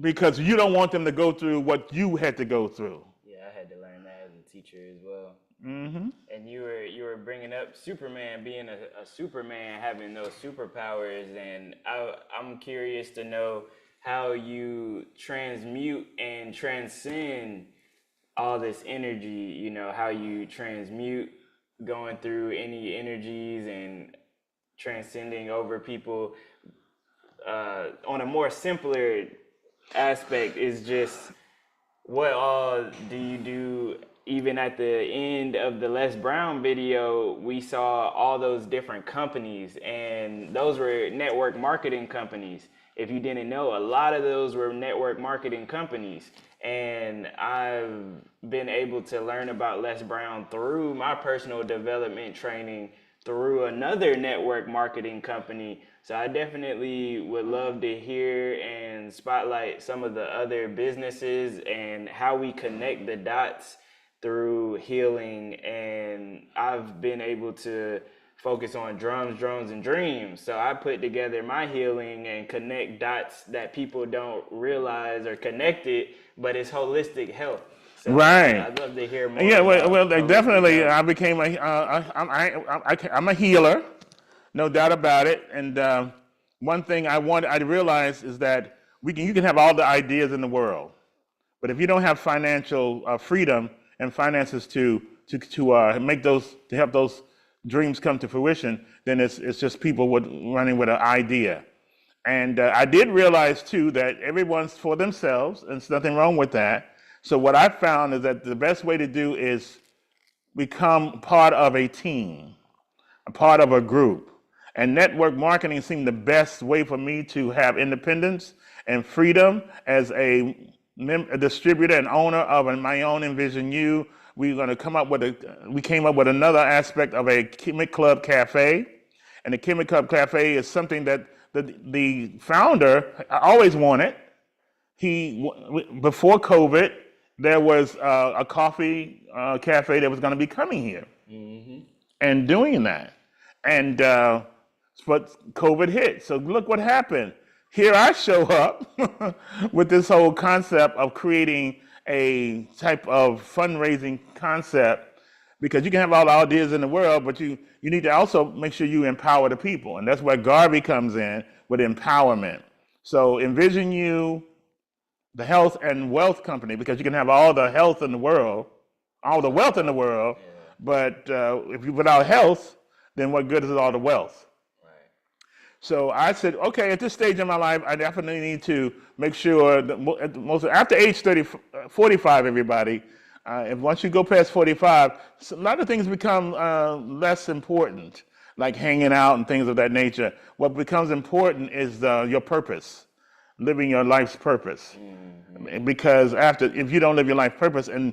because you don't want them to go through what you had to go through. Yeah, I had to learn that as a teacher as well. Mm-hmm. And you were bringing up Superman, being a Superman, having those superpowers, and I'm curious to know how you transmute and transcend all this energy, how you transmute going through any energies and transcending over people on a more simpler aspect is just what all do you do. Even at the end of the Les Brown video, we saw all those different companies, and those were network marketing companies. If you didn't know, a lot of those were network marketing companies. And I've been able to learn about Les Brown through my personal development training through another network marketing company. So I definitely would love to hear and spotlight some of the other businesses and how we connect the dots through healing. And I've been able to focus on drums, drones, and dreams. So I put together my healing and connect dots that people don't realize are connected, but it's holistic health. So right. I'd love to hear more. Yeah, well, definitely. I became I'm a healer, no doubt about it. And one thing I realized is that you can have all the ideas in the world, but if you don't have financial freedom and finances to help those dreams come to fruition, then it's just people running with an idea. And I did realize too that everyone's for themselves, and there's nothing wrong with that. So what I found is that the best way to do is become part of a team, a part of a group. And network marketing seemed the best way for me to have independence and freedom as a distributor and owner of my own Envision U. We came up with another aspect of a Chemic Club Cafe. And the Chemic Club Cafe is something that the founder always wanted. Before COVID, there was a coffee cafe that was going to be coming here and doing that. And but COVID hit. So look what happened. Here I show up with this whole concept of creating a type of fundraising concept, because you can have all the ideas in the world, but you need to also make sure you empower the people. And that's where Garvey comes in with empowerment. So envision you the health and wealth company, because you can have all the health in the world, all the wealth in the world, but if you without health, then what good is all the wealth? So I said, okay, at this stage in my life, I definitely need to make sure that after age 45, everybody, once you go past 45, a lot of things become less important, like hanging out and things of that nature. What becomes important is your purpose, living your life's purpose. Because if you don't live your life purpose, and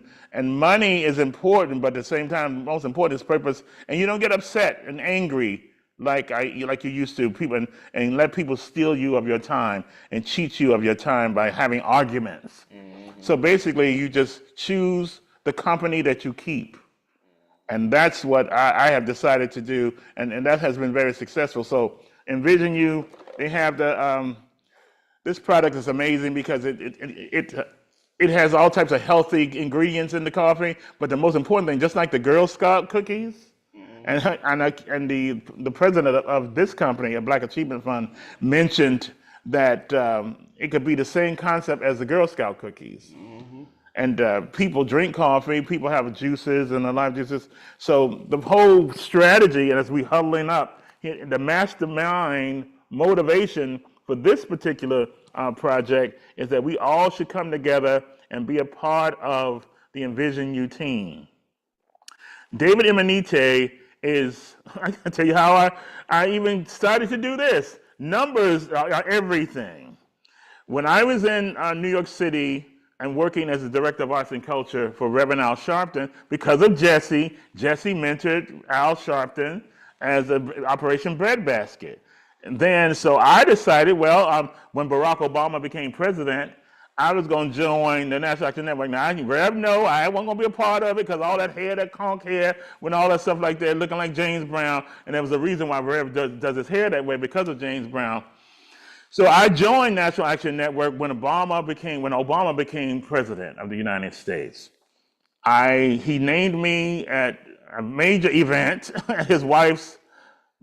money is important, but at the same time, most important is purpose, and you don't get upset and angry like you used to, people, and let people steal you of your time and cheat you of your time by having arguments. So basically, you just choose the company that you keep. And that's what I have decided to do, and that has been very successful. So envision you, they have this product is amazing because it has all types of healthy ingredients in the coffee, but the most important thing, just like the Girl Scout cookies, and the president of this company, a Black Achievement Fund, mentioned that it could be the same concept as the Girl Scout cookies. And people drink coffee, people have juices and a lot of juices. So the whole strategy, and as we huddling up, the mastermind motivation for this particular project is that we all should come together and be a part of the Envision You team. David Emanite is, I can tell you how I even started to do this. Numbers are everything. When I was in New York City and working as the Director of Arts and Culture for Reverend Al Sharpton, because of Jesse mentored Al Sharpton as Operation Breadbasket. And then, so I decided, when Barack Obama became president, I was going to join the National Action Network. Now, Rev, no, I wasn't going to be a part of it because all that hair, that conch hair, when all that stuff like that, looking like James Brown. And there was a reason why Rev does his hair that way, because of James Brown. So I joined National Action Network when Obama became president of the United States. He named me at a major event at his wife's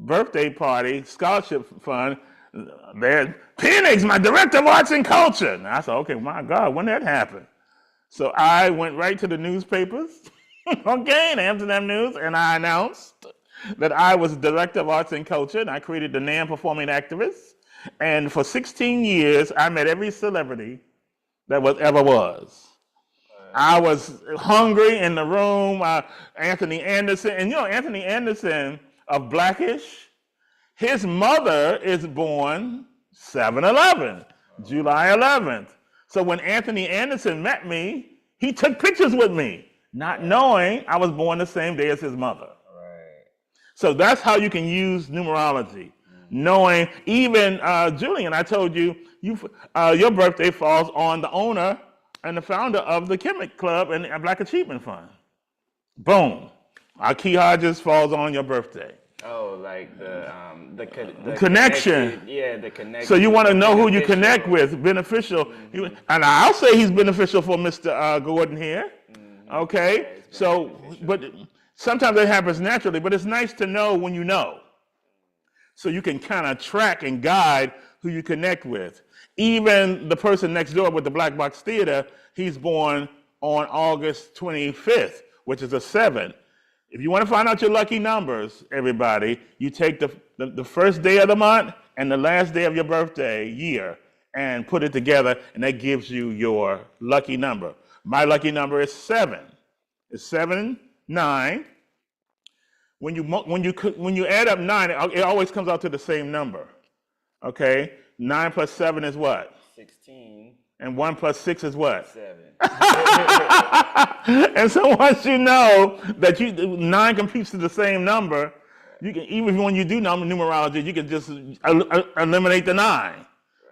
birthday party, scholarship fund. There, Penix, my Director of Arts and Culture. And I said, okay, my God, when did that happen? So I went right to the newspapers, okay, the Amsterdam News, and I announced that I was Director of Arts and Culture, and I created the NAM Performing Activists. And for 16 years, I met every celebrity that ever was. I was hungry in the room. Anthony Anderson, and Anthony Anderson of Blackish, his mother is born 7/11, July 11th. So when Anthony Anderson met me, he took pictures with me, not knowing I was born the same day as his mother. Right. So that's how you can use numerology. Knowing, even Julian, I told you, your birthday falls on the owner and the founder of the Chemic Club and Black Achievement Fund. Boom. Key Hodges falls on your birthday. Oh, like the connection. Yeah, the connection. So you want to know who you connect with, beneficial. And I'll say he's beneficial for Mr. Gordon here. Okay? Yeah, so, but sometimes it happens naturally, but it's nice to know when you know. So you can kind of track and guide who you connect with. Even the person next door with the Black Box Theater, he's born on August 25th, which is a 7. If you want to find out your lucky numbers, everybody, you take the first day of the month and the last day of your birthday year and put it together, and that gives you your lucky number. My lucky number is 7. It's 7, 9. When you add up 9, it always comes out to the same number. Okay? 9 plus 7 is what? 16. And 1 plus 6 is what? 7. And so once you know that 9 computes to the same number, You can, even when you do numerology, you can just eliminate the 9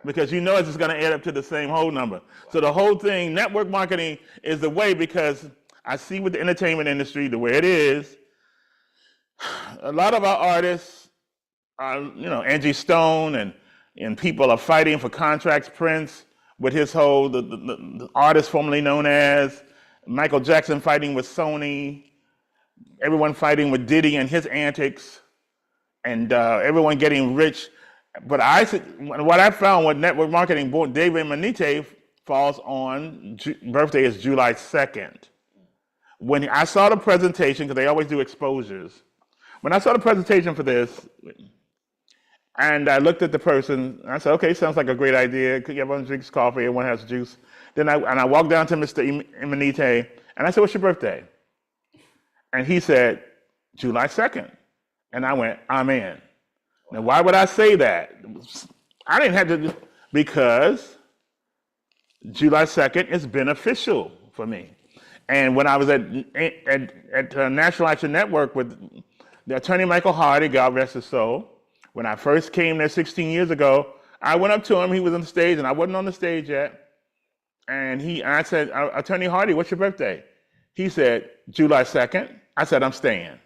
because you know it's just going to add up to the same whole number. So the whole thing, network marketing is the way, because I see with the entertainment industry the way it is. A lot of our artists are, Angie Stone and people are fighting for contracts. Prince with his whole, the artist formerly known as Michael Jackson fighting with Sony, everyone fighting with Diddy and his antics, and everyone getting rich. But what I found with network marketing, David Manite falls on, birthday is July 2nd. When I saw the presentation, because they always do exposures, when I saw the presentation for this, and I looked at the person, I said, okay, sounds like a great idea. Everyone drinks coffee, everyone has juice. Then I walked down to Mr. Imanite, and I said, what's your birthday? And he said, July 2nd. And I went, I'm in. Now, why would I say that? I didn't have to, because July 2nd is beneficial for me. And when I was at National Action Network with the attorney Michael Hardy, God rest his soul, when I first came there 16 years ago, I went up to him. He was on the stage, and I wasn't on the stage yet. And I said, Attorney Hardy, what's your birthday? He said, July 2nd. I said, I'm staying.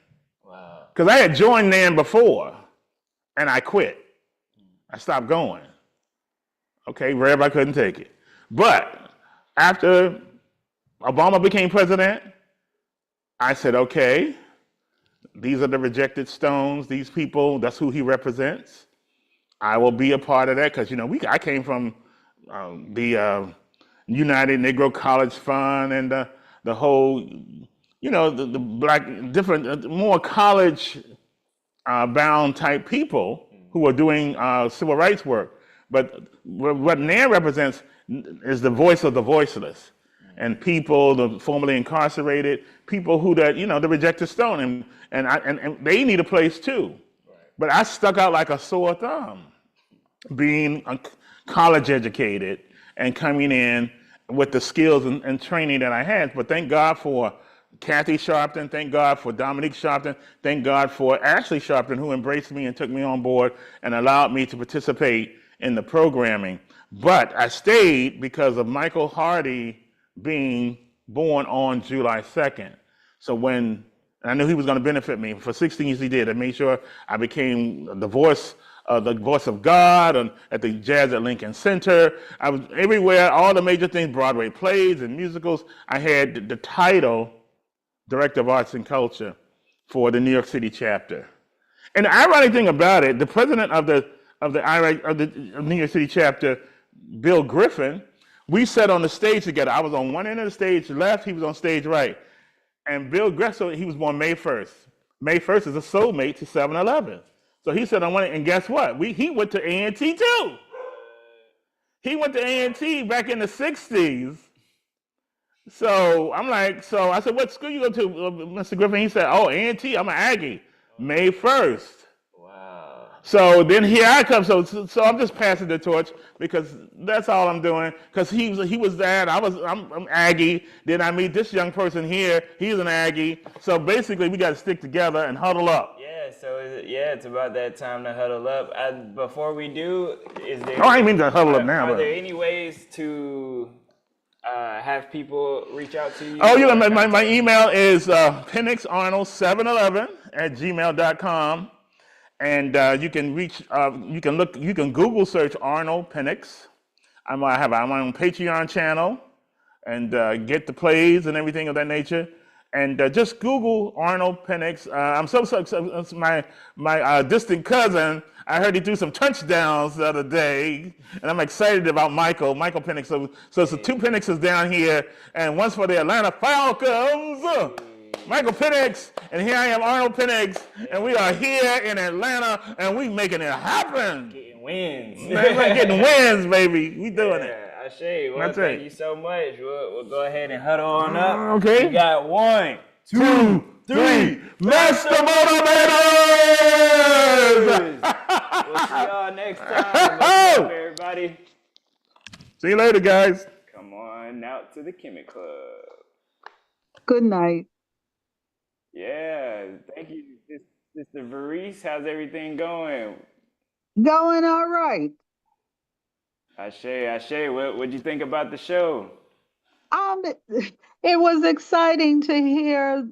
Wow. Because I had joined NAM before, and I quit. I stopped going. Okay, Rev, I couldn't take it. But after Obama became president, I said, okay, these are the rejected stones, these people, that's who he represents. I will be a part of that, because, I came from the United Negro College Fund and the whole, the black, different, more college bound type people who are doing civil rights work. But what NAM represents is the voice of the voiceless, and people, the formerly incarcerated, people who the rejected stone, and they need a place too. Right. But I stuck out like a sore thumb, being college educated and coming in with the skills and training that I had. But thank God for Kathy Sharpton, thank God for Dominique Sharpton, thank God for Ashley Sharpton, who embraced me and took me on board and allowed me to participate in the programming. But I stayed because of Michael Hardy being born on July 2nd. So when I knew he was going to benefit me, for 16 years he did. I made sure I became the voice of God at the Jazz at Lincoln Center. I was everywhere, all the major things, Broadway plays and musicals. I had the title Director of Arts and Culture for the New York City chapter. And the ironic thing about it, the president of the New York City chapter, Bill Griffin, we sat on the stage together. I was on one end of the stage left, he was on stage right. And Bill Griffin, he was born May 1st. May 1st is a soulmate to 7/11. So he said on one end, and guess what? He went to A&T too. He went to A&T back in the 60s. So I'm like, so I said, what school you go to, Mr. Griffin? He said, oh, A&T, I'm an Aggie, May 1st. Wow. So then here I come. So I'm just passing the torch, because that's all I'm doing. Because he was that, I'm Aggie. Then I meet this young person here, he's an Aggie. So basically we got to stick together and huddle up. Yeah, so it's about that time to huddle up. Before we do, is there? Oh, I didn't mean to huddle up now. Are there any ways to have people reach out to you? Oh, my email is pennixarnold711@gmail.com, and you can reach. You can Google search Arnold Pennix. I'm on Patreon channel, and get the plays and everything of that nature. And just Google Arnold Pennix. I'm so my distant cousin. I heard he threw some touchdowns the other day, and I'm excited about Michael Penix. So it's the two Penixes down here, and one's for the Atlanta Falcons, Michael Penix, and here I am, Arnold Penix, and we are here in Atlanta, and we making it happen. Getting wins. We're getting wins, baby. We doing it. Ashay, well, thank you so much. We'll go ahead and huddle on up. Okay. We got 1, 2, 3, Master Motivators! We'll see y'all next time. What's up, everybody? See you later, guys. Come on out to the Chemic Club. Good night. Yeah, thank you. Sister Varice, how's everything going? Going all right. Ashe, Ashe, what'd you think about the show? It was exciting to hear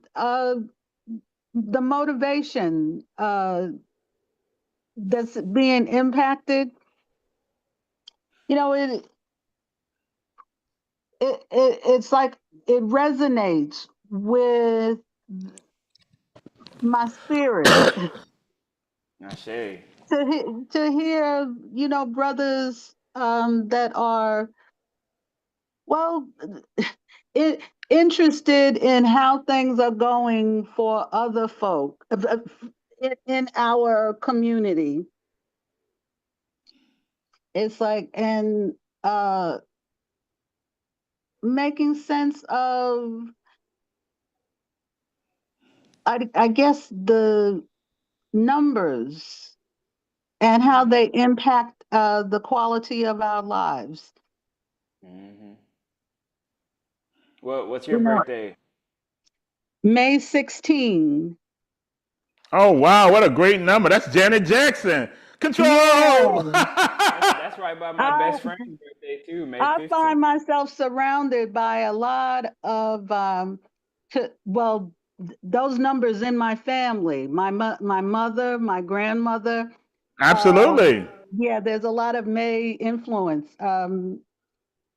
the motivation that's being impacted. You know, it's like it resonates with my spirit Ashe. to hear, brothers that are well i- interested in how things are going for other folk in our community. It's like, and uh, making sense of, I guess, the numbers and how they impact the quality of our lives. Mm-hmm. What's your You know, birthday? May 16. Oh, wow, what a great number. That's Janet Jackson. Control. Yeah. That's right by my I best friend's birthday too, May I 15th. find myself surrounded by a lot of those numbers in my family. My mother, my grandmother. Um, Absolutely. yeah, there's a lot of May influence.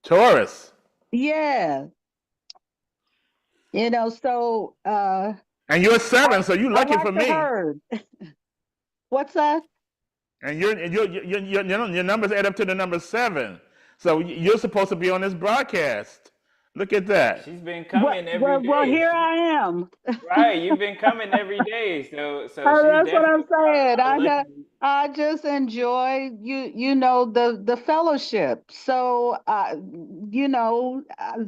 Taurus. Yeah, so And you're I, seven, so you're I lucky like for the me. herd. What's that? And your numbers add up to the number seven. So you're supposed to be on this broadcast. Look at that. She's been Well, coming every well, well, day. here I am. Right, you've been coming every day, so she's That's what I'm definitely saying. our lucky. I just enjoy the fellowship. So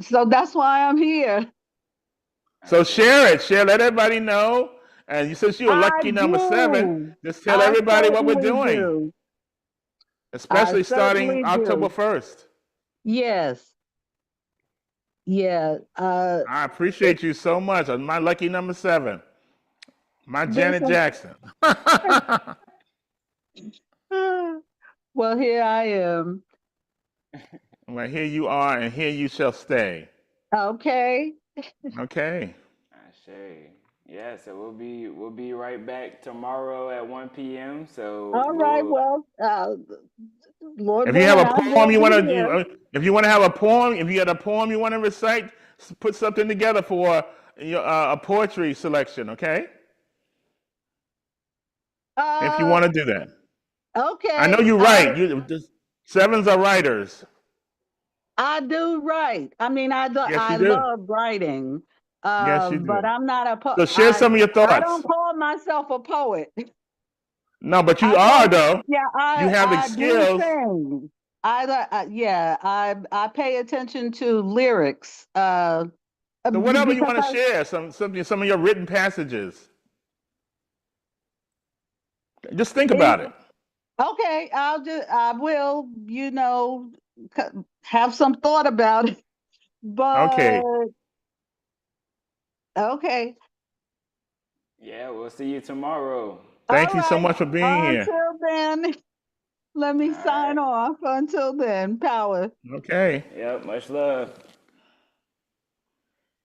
so that's why I'm here. So Ashe. share it. Share. Let everybody know. And since you're a I lucky number seven, do. just tell I everybody what we're certainly doing, do. I especially starting certainly October do. 1st. Yes. Yeah. I appreciate you so much. My lucky number seven, my This Janet Jackson. well, here I am. Well, here you are, and here you shall stay. Okay. Okay. Ashe. Yeah, so we'll be right back tomorrow at 1 p.m. So All right. we'll Well, Lord If you have willing, a I poem will you be want here. to, if you want to have a poem, if you had a poem you want to recite, put something together for a poetry selection. Okay. If you Uh, want to do that, I know okay. you write. Sevens are writers. I do write. I mean, Yes, I you do. love writing. Yes, you But do. I'm not a So share some of your I don't thoughts. call myself a poet. No, but you I are call though. Yeah, You have the I do skills. sing. Yeah, I pay attention to lyrics. So whatever you Because want to share, some of your written passages. Just think it, about it. okay, I will, have some thought about it. But Okay. okay. yeah, we'll see you tomorrow. All Thank you so right. much for being here. Until then, let All me sign right. off. Until then, power. Okay. Yep, much love.